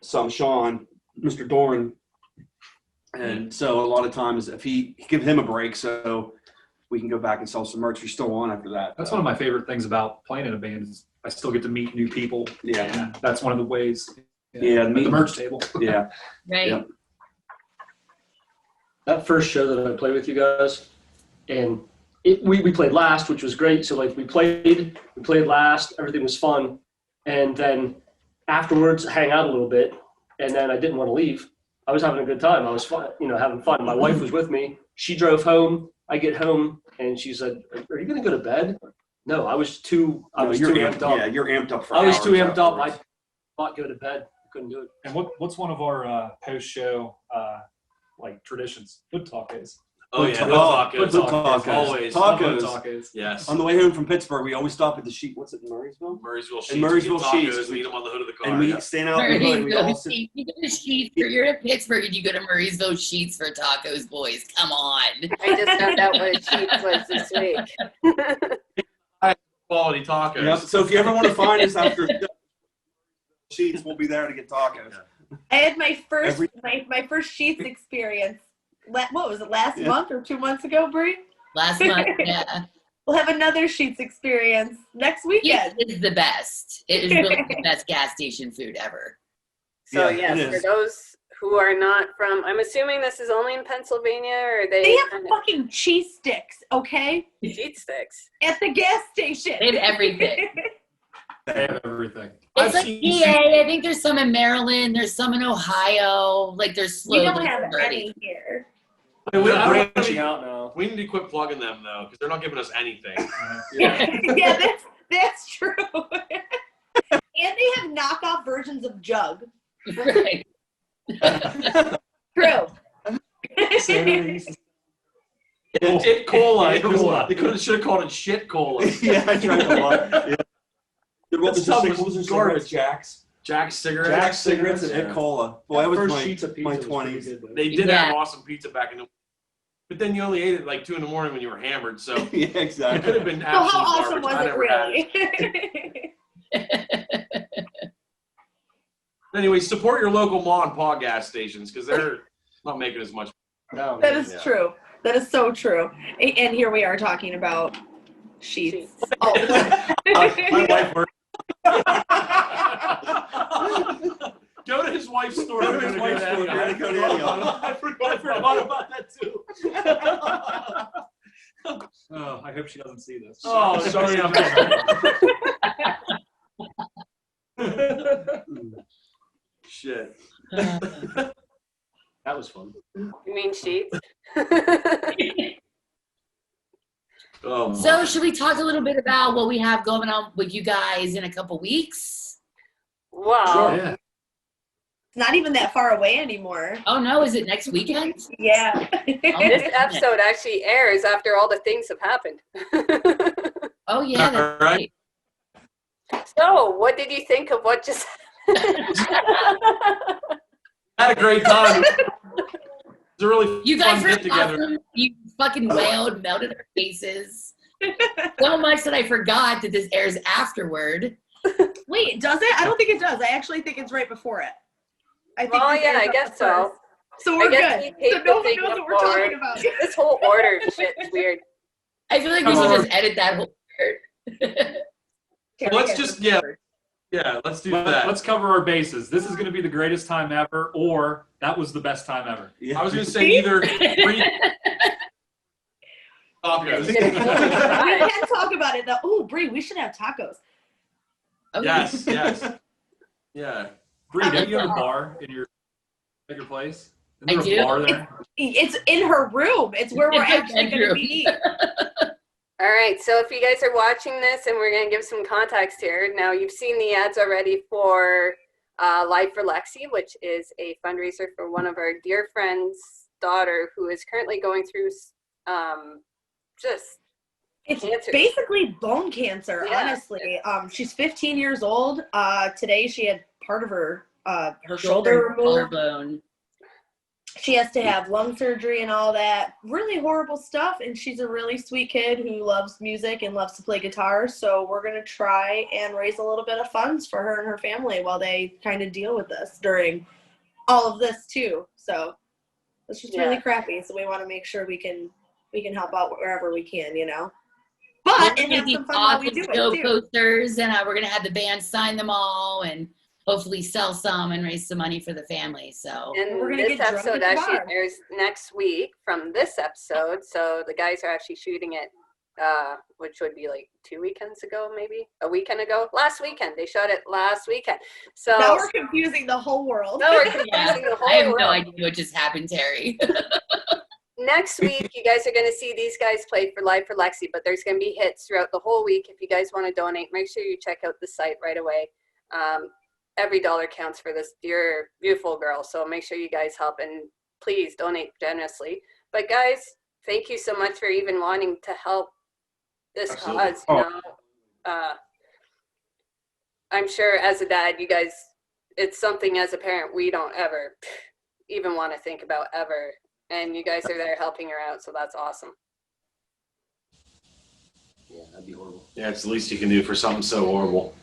Some Sean, Mr. Doran. And so a lot of times if he give him a break so we can go back and sell some merch, we're still on after that. That's one of my favorite things about playing in a band is I still get to meet new people. Yeah. And that's one of the ways. Yeah, At the merch table. Yeah. Right. Yeah. That first show that I played with you guys, and we played last, which was great. So like we played last, everything was fun, and then afterwards hang out a little bit, and then I didn't want to leave. I was having a good time. I was fun, having fun. My wife was with me. She drove home. I get home, and she said, "Are you going to go to bed?" No, I was too amped up. Yeah, you're amped up for I was too amped up. I afterwards. thought go to bed. I couldn't do it. And what's one of our post-show like traditions? Food tacos. Oh yeah, Food tacos. tacos. Always. Tacos. Tacos. Yes. On the way home from Pittsburgh, we always stop at the Sheet. What's it, Murraysville? Murraysville Sheets. In Murraysville We get tacos, Sheets. We eat them on the hood of the car. And we yeah. stand out in the hood. We all Murraysville sit. Sheets. You go to Sheets. You're in Pittsburgh and you go to Murraysville Sheets for tacos, boys. Come on. I just found out what a Sheets was this week. Quality tacos. Yep. So if you ever want to find us after Sheets, we'll be there to get tacos. I had my first my first Sheets experience. What was it, last month or 2 months ago, Brie? Last month, yeah. We'll have another Sheets experience next weekend. It is the best. It is really the best gas station food ever. So Yeah, it yes, for is. those who are not from, I'm assuming this is only in Pennsylvania, or They have fucking cheese sticks, okay? cheat sticks. At the gas station. They have everything. They have everything. It's like PA. I think there's some in Maryland. There's some in Ohio. Like there's We slowly don't have converting. any here. We're branching out now. We need to quit plugging them though, because they're not giving us anything. Yeah, that's true. And they have knockoff versions of Jug. Right. True. It cola. Cola. They should have called it shit cola. Yeah, I drank a lot. Yeah. What was stuff the was cigarettes? garbage. Jack's. Jack's cigarettes. Jack's cigarettes and Ed Cola. Boy, that was First my sheets of pizza my was pretty 20s. good, though. They did Yeah. have awesome pizza back in the. But then you only ate it like 2 a.m. when you were hammered, so it Yeah, could exactly. have been So absolute how awesome garbage. I was it never had it. really? Anyway, support your local mom and pop gas stations because they're not making as much. No, That is Yeah. true. That is so true. And here we are talking about Sheets. Oh. My wife worked. Go to his wife's store. Go to his wife's store. You're gonna go to Antioch. I forgot about that too. Oh, I hope she doesn't see this. Oh, sorry. Shit. that was fun. You mean sheets? Oh, So should we talk a little bit about what we have going on with you guys in a couple weeks? Wow. Yeah. It's not even that far away anymore. Oh no, is it next weekend? Yeah. This episode actually airs after all the things have happened. Oh yeah, that's All right. right. So, what did you think of what just had a great time. It was a really You guys fun were get together. awesome. You fucking wailed, melted our faces. So much that I forgot that this airs afterward. Wait, does it? I don't think it does. I actually think it's right before it. I think Oh this yeah, airs I up guess the so. first. So we're I guess good. we So taped no the one thing knows what we're before. talking about. This whole order shit's weird. I feel like we should just edit that whole part. Terry Let's has just- it yeah. covered. Yeah, let's do that. Let's cover our bases. This is going to be the greatest time ever, or that was the best time ever. Yeah. I was going to say either free tacos. We can talk about it though. Oh, Brie, we should have tacos. Okay. Yes, yes. Yeah. Bree, don't you have a bar at your place? Isn't there I a do. bar there? It's in her room. It's where we're It's her actually going to bedroom. be. All right, so if you guys are watching this, and we're going to give some context here. Now, you've seen the ads already for Live for Lexi, which is a fundraiser for one of our dear friends' daughter who is currently going through just It's cancer. basically bone cancer, Yeah. honestly. She's 15 years old. Today she had part of her shoulder removed. Collarbone. She has to have lung surgery and all that. Really horrible stuff. And she's a really sweet kid who loves music and loves to play guitar. So we're going to try and raise a little bit of funds for her and her family while they kind of deal with this during all of this too. So it's just really crappy. So we want to make sure we can help out wherever we can, you know. But and have some fun while we do it show too. posters, and we're gonna have the band sign them all, and hopefully sell some and raise some money for the family. So And We're gonna this get drunk episode at the actually bar. airs next week from this episode. So the guys are actually shooting it, which would be like 2 weekends ago, maybe a weekend ago. Last weekend. They shot it last weekend. So Now we're confusing the whole world. now we're confusing yeah, the whole I have world. no idea what just happened, Terry. Next week, you guys are going to see these guys play for Live for Lexi, but there's going to be hits throughout the whole week. If you guys want to donate, make sure you check out the site right away. Every dollar counts for this dear, beautiful girl, so make sure you guys help, and please donate generously. But guys, thank you so much for even wanting to help this Absolutely. cause. You know, I'm sure as a dad, you guys, it's something as a parent we don't ever even want to think about ever. And you guys are there helping her out, so that's awesome. Yeah, that'd be horrible. Yeah, it's the least you can do for something so horrible.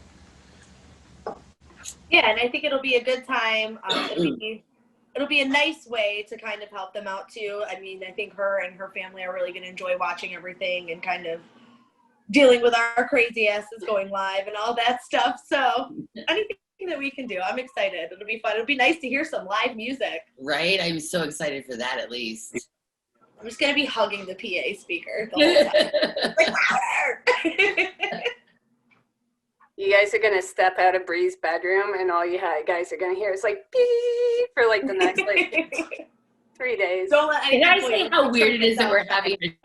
Yeah, and I think it'll be a good time. It'll be a nice way to kind of help them out too. I mean, I think her and her family are really going to enjoy watching everything and kind of dealing with our crazy asses going live and all that stuff. So anything that we can do, I'm excited. It'll be fun. It'll be nice to hear some live music. Right? I'm so excited for that, at least. I'm just going to be hugging the PA speaker the whole time. Like, louder! You guys are gonna step out of Bree's bedroom, and all you guys are gonna hear is like beep for like the next like 3 days. Don't let Can I anything say how weird it is that we're having a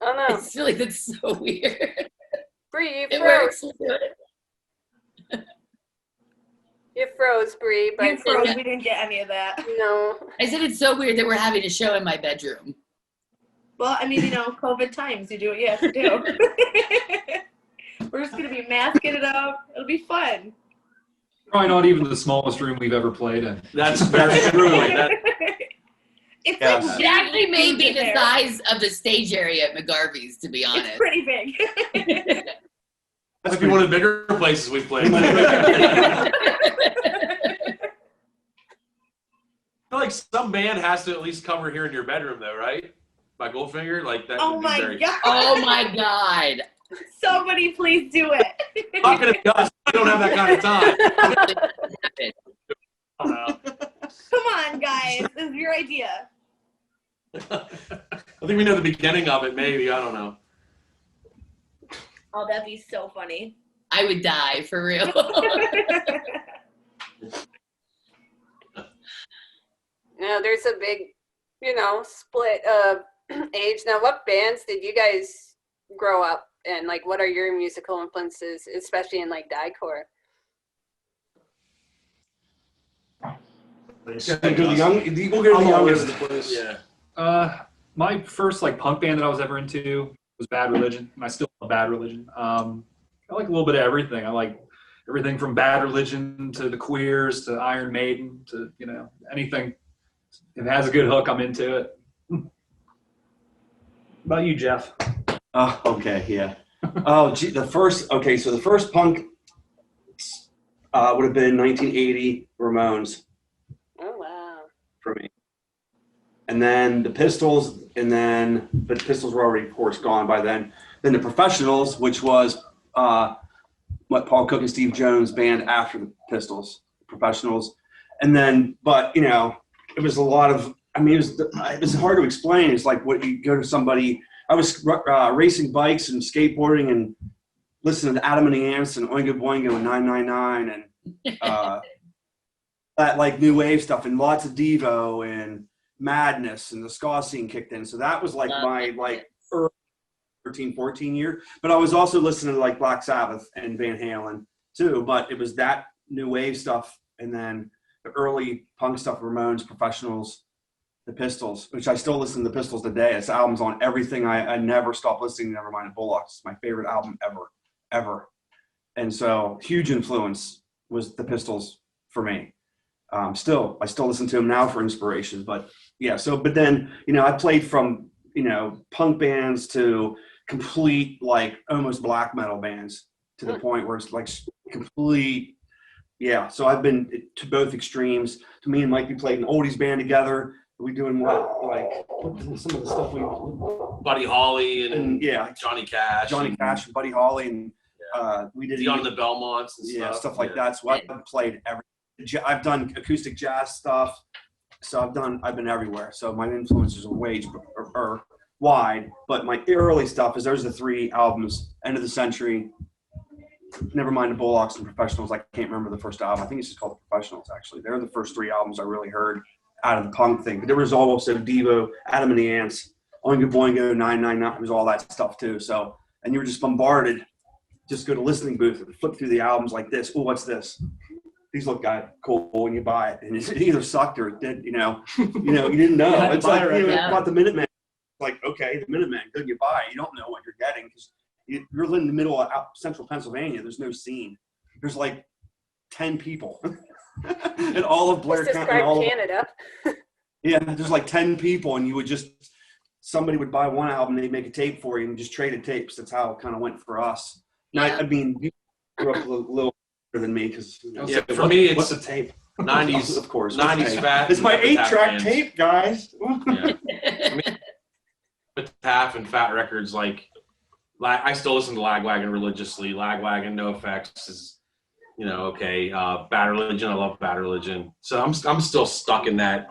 Oh I no, just feel like that's so weird. Bree, you It froze. works. You froze, Bree. But You froze. We didn't get any of that. no. I said it's so weird that we're having a show in my bedroom. Well, I mean, you know, COVID times. You do what you have to do. We're just going to be masking it up. It'll be fun. Probably not even the smallest room we've ever played in. That's true. That, It's Yeah. like It actually may be in the there. size of the stage area at McGarvey's, to be It's honest. pretty big. must be one of the bigger places we've played. I feel like some band has to at least cover here in your bedroom, though, right? By Goldfinger, like that. Oh would be my very... God. Oh my God. Somebody please do it. Not gonna be us. We don't have that kind of time. I don't know. Come on, guys. This is your idea. I think we know the beginning of it, maybe. I don't know. Oh, that'd be so funny. I would die, for real. Now there's a big, split of age. Now, what bands did you guys grow up in? Like, what are your musical influences, especially in like Dadcore? Yeah, go the young. You go get I'm the all over youngest. the place. Yeah. My first like punk band that I was ever into was Bad Religion, and I still love Bad Religion. I like a little bit of everything. I like everything from Bad Religion to the Queers to Iron Maiden to anything. If it has a good hook, I'm into it. What about you, Jeff? Oh, okay, yeah. Oh, gee, the first punk would have been 1980 Ramones Oh wow. for me. And then the Pistols, and then but the Pistols were already, of course, gone by then. Then the Professionals, which was what Paul Cook and Steve Jones band after the Pistols, Professionals, and then but it was a lot of. I mean, it was hard to explain. It's like what you go to somebody. I was racing bikes and skateboarding and listening to Adam and the Ants and Oingo Boingo and 999 and that like new wave stuff and lots of Devo and Madness and the ska scene kicked in. So that was like my early 13, 14 year. But I was also listening to like Black Sabbath and Van Halen too. But it was that new wave stuff and then the early punk stuff, Ramones, Professionals, the Pistols, which I still listen to the Pistols today. This album's on everything. I never stop listening to Nevermind the Bullocks. It's my favorite album ever. And so huge influence was the Pistols for me. I still listen to them now for inspiration, but yeah. So, but then, I played from, punk bands to complete, like almost black metal bands to the point where it's like complete. Yeah. So I've been to both extremes. To me and Mike, we played an oldies band together. We doing what? Like some of the stuff we Buddy Holly and yeah, Johnny Cash and Buddy Holly and we did Dion and the Belmonts and stuff like that. So I've played I've done acoustic jazz stuff. So I've been everywhere. So my influences are wide, but my early stuff is those are the 3 albums: End of the Century, Nevermind the Bullocks, and Professionals. I can't remember the first album. I think it's just called The Professionals. Actually, they're the first 3 albums I really heard out of the punk thing. But there was also Devo, Adam and the Ants, Oingo Boingo, 999. It was all that stuff too. So, and you were just bombarded. Just go to listening booth and flip through the albums like this. Oh, what's this? These look cool when you buy it, and it either sucked or it did. You didn't know. Yeah, it's like about the Minutemen. Like, okay, the Minutemen, good, you buy it. You don't know what you're getting because you're in the middle of central Pennsylvania. There's no scene. There's like 10 people. And all of Blair County, Canada. Yeah, there's like 10 people, and somebody would buy one album, they'd make a tape for you, and just traded tapes. That's how it kind of went for us. Now, I mean, you grew up a little better than me because for me it's what's a tape? 90s, of course. 90s fat. It's my 8-track bands. tape, guys. Yeah. With Taff and Fat Records, like I still listen to Lagwagon religiously. Lagwagon, No Effects is, okay. Bad Religion, I love Bad Religion. So I'm still stuck in that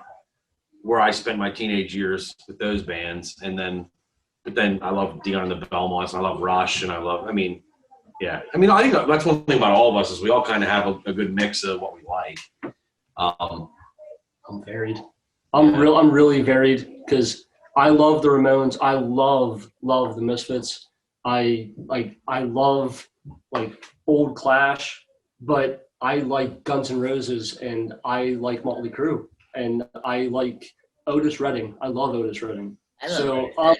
where I spent my teenage years with those bands, but then I love Dion and the Belmonts, and I love Rush, and I think that's one thing about all of us is we all kind of have a good mix of what we like. I'm varied. I'm really varied because I love the Ramones. I love the Misfits. I love like old Clash, but I like Guns N' Roses and I like Motley Crue and I like Otis Redding. I love Otis Redding. I'm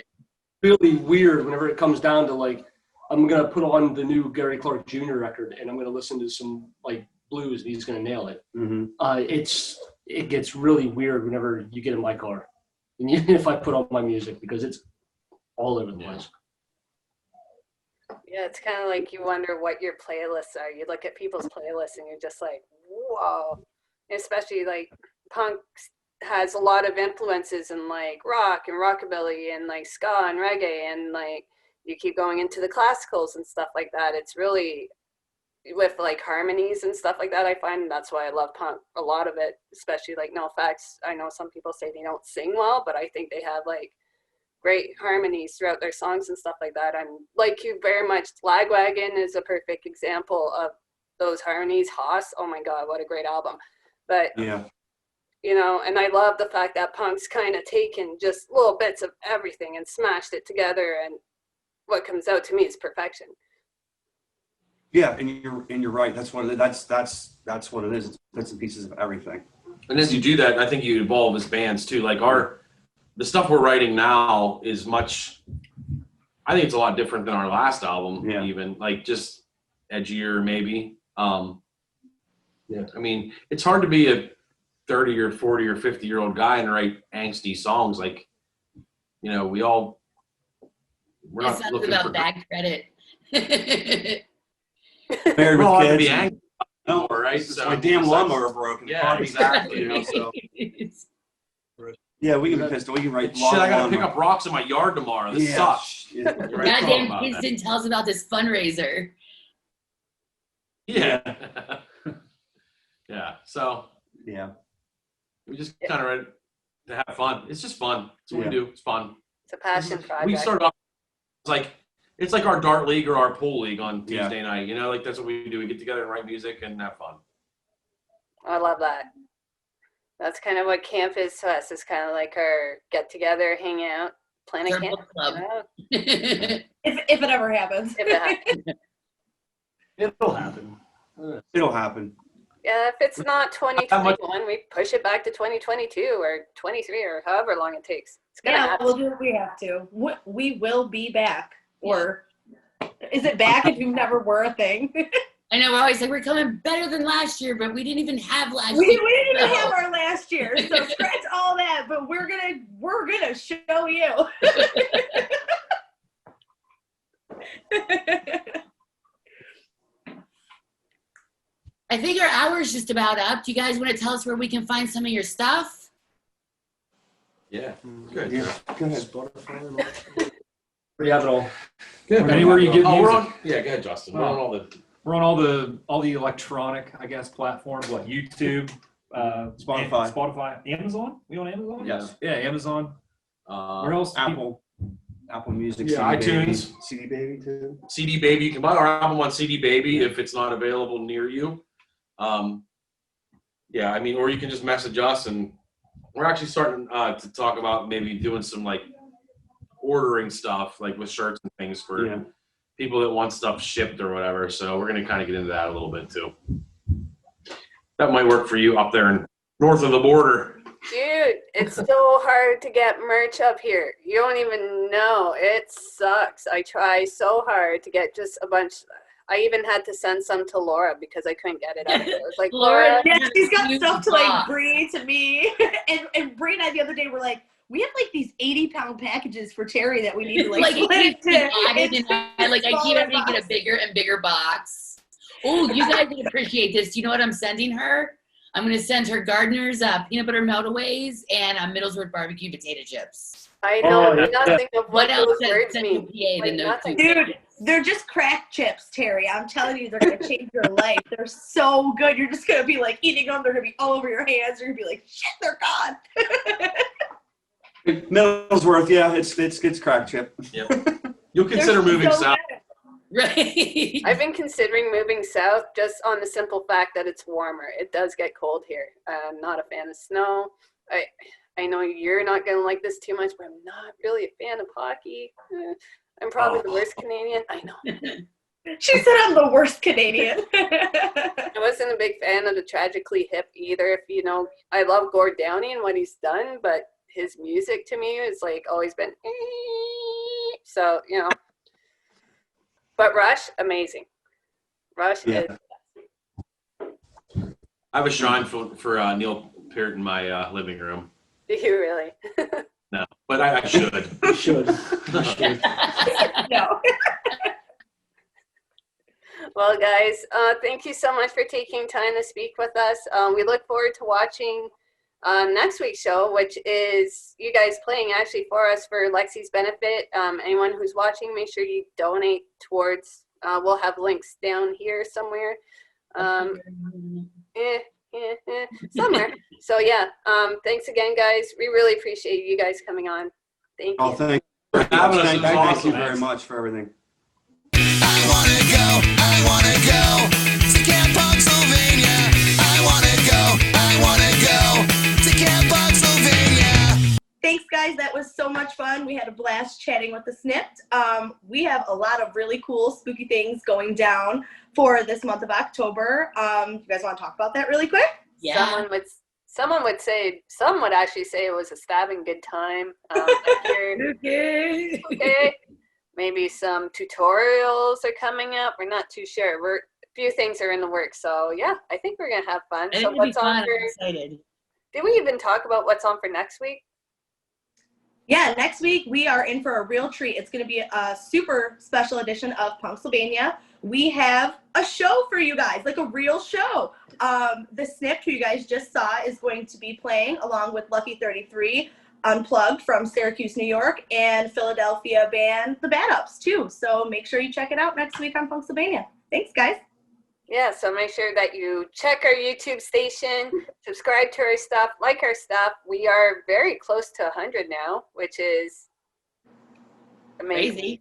really weird whenever it comes down to like I'm gonna put on the new Gary Clark Jr. record and I'm gonna listen to some like blues and he's gonna nail it. Mm-hmm. It gets really weird whenever you get in my car. And even if I put on my music because it's all over the place. Yeah, it's kind of like you wonder what your playlists are. You look at people's playlists and you're just like, whoa. Especially like punk has a lot of influences in like rock and rockabilly and like ska and reggae and like you keep going into the classicals and stuff like that. It's really with like harmonies and stuff like that. I find that's why I love punk, a lot of it, especially like No Effects. I know some people say they don't sing well, but I think they have like great harmonies throughout their songs and stuff like that. I'm like you very much. Lagwagon is a perfect example of those harmonies. Haas, oh my God, what a great album. But yeah, and I love the fact that punk's kind of taken just little bits of everything and smashed it together, and what comes out to me is perfection. Yeah, and you're right. That's what that's what it is. It's bits and pieces of everything. And as you do that, I think you evolve as bands too. Like the stuff we're writing now is much. I think it's a lot different than our last album. Yeah. Even like just edgier, maybe. Yeah. I mean, it's hard to be a 30 or 40 or 50-year-old guy and write angsty songs. Like, we're not looking about for bad credit. Married with to kids. be angry, right? My damn lawnmower broken. Yeah, exactly. So. Yeah, we can pistol. We can write. Shit, I gotta pick up rocks in my yard tomorrow. This sucks. Yeah. You're right, Goddamn about kids that. didn't tell us about this fundraiser. Yeah. Yeah. So Yeah. we just kind of ready to have fun. It's just fun. It's what we do. It's fun. It's a passion project. We started off it's like our dart league or our pool league on Tuesday night. You know, like that's what we do. We get together and write music and have fun. I love that. That's kind of what camp is to us. It's kind of like our get together, hang out, plan a Our camp. book club. You know? If it ever happens. If it happens. It'll happen. It'll happen. Yeah, if it's not 2021, we push it back to 2022 or 23 or however long it takes. It's gonna Yeah, happen. we'll do what we have to. We will be back. Or is it back if you never were a thing? I know, we're always like, we're coming better than last year, but we didn't even have last We year. didn't even have our last year, so scratch all that. But we're gonna show you. I think our hour's just about up. Do you guys want to tell us where we can find some of your stuff? Yeah. Good. Yeah. Go ahead. We have it all. Good. Anywhere you get Oh, music. we're on. Yeah, go ahead, Justin. We're on all the. We're on all the electronic, I guess, platforms like YouTube, Spotify, Amazon. We on Amazon? Yes. Yeah, Amazon. Uh, Where else? Apple Music. Yeah, CD Baby. iTunes. CD Baby too. CD Baby. You can buy our album on CD Baby if it's not available near you. Yeah, I mean, or you can just message us, and we're actually starting to talk about maybe doing some like ordering stuff, like with shirts and things for people that want stuff shipped or whatever. So we're gonna kind of get into that a little bit too. That might work for you up there in north of the border. Dude, it's so hard to get merch up here. You don't even know. It sucks. I try so hard to get just a bunch. I even had to send some to Laura because I couldn't get it up there. It was like, Laura. Yeah, she's got Huge stuff to like box. Bree, to me, and Bree and I the other day were like, we have like these 80-pound packages for Terry that we need to like Like, split it keeps being added, into and I keep smaller making it a boxes. bigger and bigger box. Oh, you guys would appreciate this. Do you know what I'm sending her? I'm going to send her Gardener's peanut butter meltaways and Middlesbrough barbecue potato chips. I know Oh, yeah. nothing of what What else those does words Central mean. PA than Like those nothing. two Dude, things? they're just cracked chips, Terry. I'm telling you, they're gonna change your life. They're so good. You're just gonna be like eating them. They're gonna be all over your hands. You're gonna be like, shit, they're gone. Middlesworth, yeah, it's crack chip. Yep. You'll consider They're moving so south. good. Right. I've been considering moving south just on the simple fact that it's warmer. It does get cold here. I'm not a fan of snow. I know you're not going to like this too much, but I'm not really a fan of hockey. I'm probably the worst Canadian. I know. She said I'm the worst Canadian. I wasn't a big fan of the Tragically Hip either. If you know, I love Gord Downie and what he's done, but his music to me has like always been so, you know. But Rush, amazing. Rush is. I have a shrine for Neil Peart in my living room. Do you really? No, but I should. You should. You should. No. Well, guys, thank you so much for taking time to speak with us. We look forward to watching next week's show, which is you guys playing actually for us for Lexi's benefit. Anyone who's watching, make sure you donate towards, we'll have links down here somewhere. Somewhere. So yeah, thanks again, guys. We really appreciate you guys coming on. Thank you. Oh, thank For having us. It was thank awesome. you very much for everything. I wanna go to Camp Punksylvania. I wanna go to Camp Punksylvania. Thanks, guys. That was so much fun. We had a blast chatting with the Snipped. We have a lot of really cool, spooky things going down for this month of October. You guys want to talk about that really quick? Yeah. Some would actually say it was a stabbing good time. Okay. Maybe some tutorials are coming up. We're not too sure. A few things are in the works. So yeah, I think we're gonna have fun. I think So it'll be what's fun. on I'm for? excited. Did we even talk about what's on for next week? Yeah, next week we are in for a real treat. It's going to be a super special edition of Punksylvania. We have a show for you guys, like a real show. The Snipped, who you guys just saw, is going to be playing along with Lucky 33. Unplugged from Syracuse, New York, and Philadelphia band The Bad Ups too. So make sure you check it out next week on Punksylvania. Thanks, guys. Yeah, so make sure that you check our YouTube station, subscribe to our stuff, like our stuff. We are very close to 100 now, which is amazing. Crazy.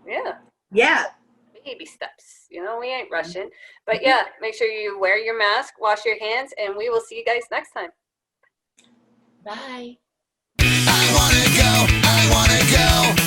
Yeah. Yeah. Baby steps. You know, we ain't rushing. But yeah, make sure you wear your mask, wash your hands, and we will see you guys next time. Bye. I wanna go,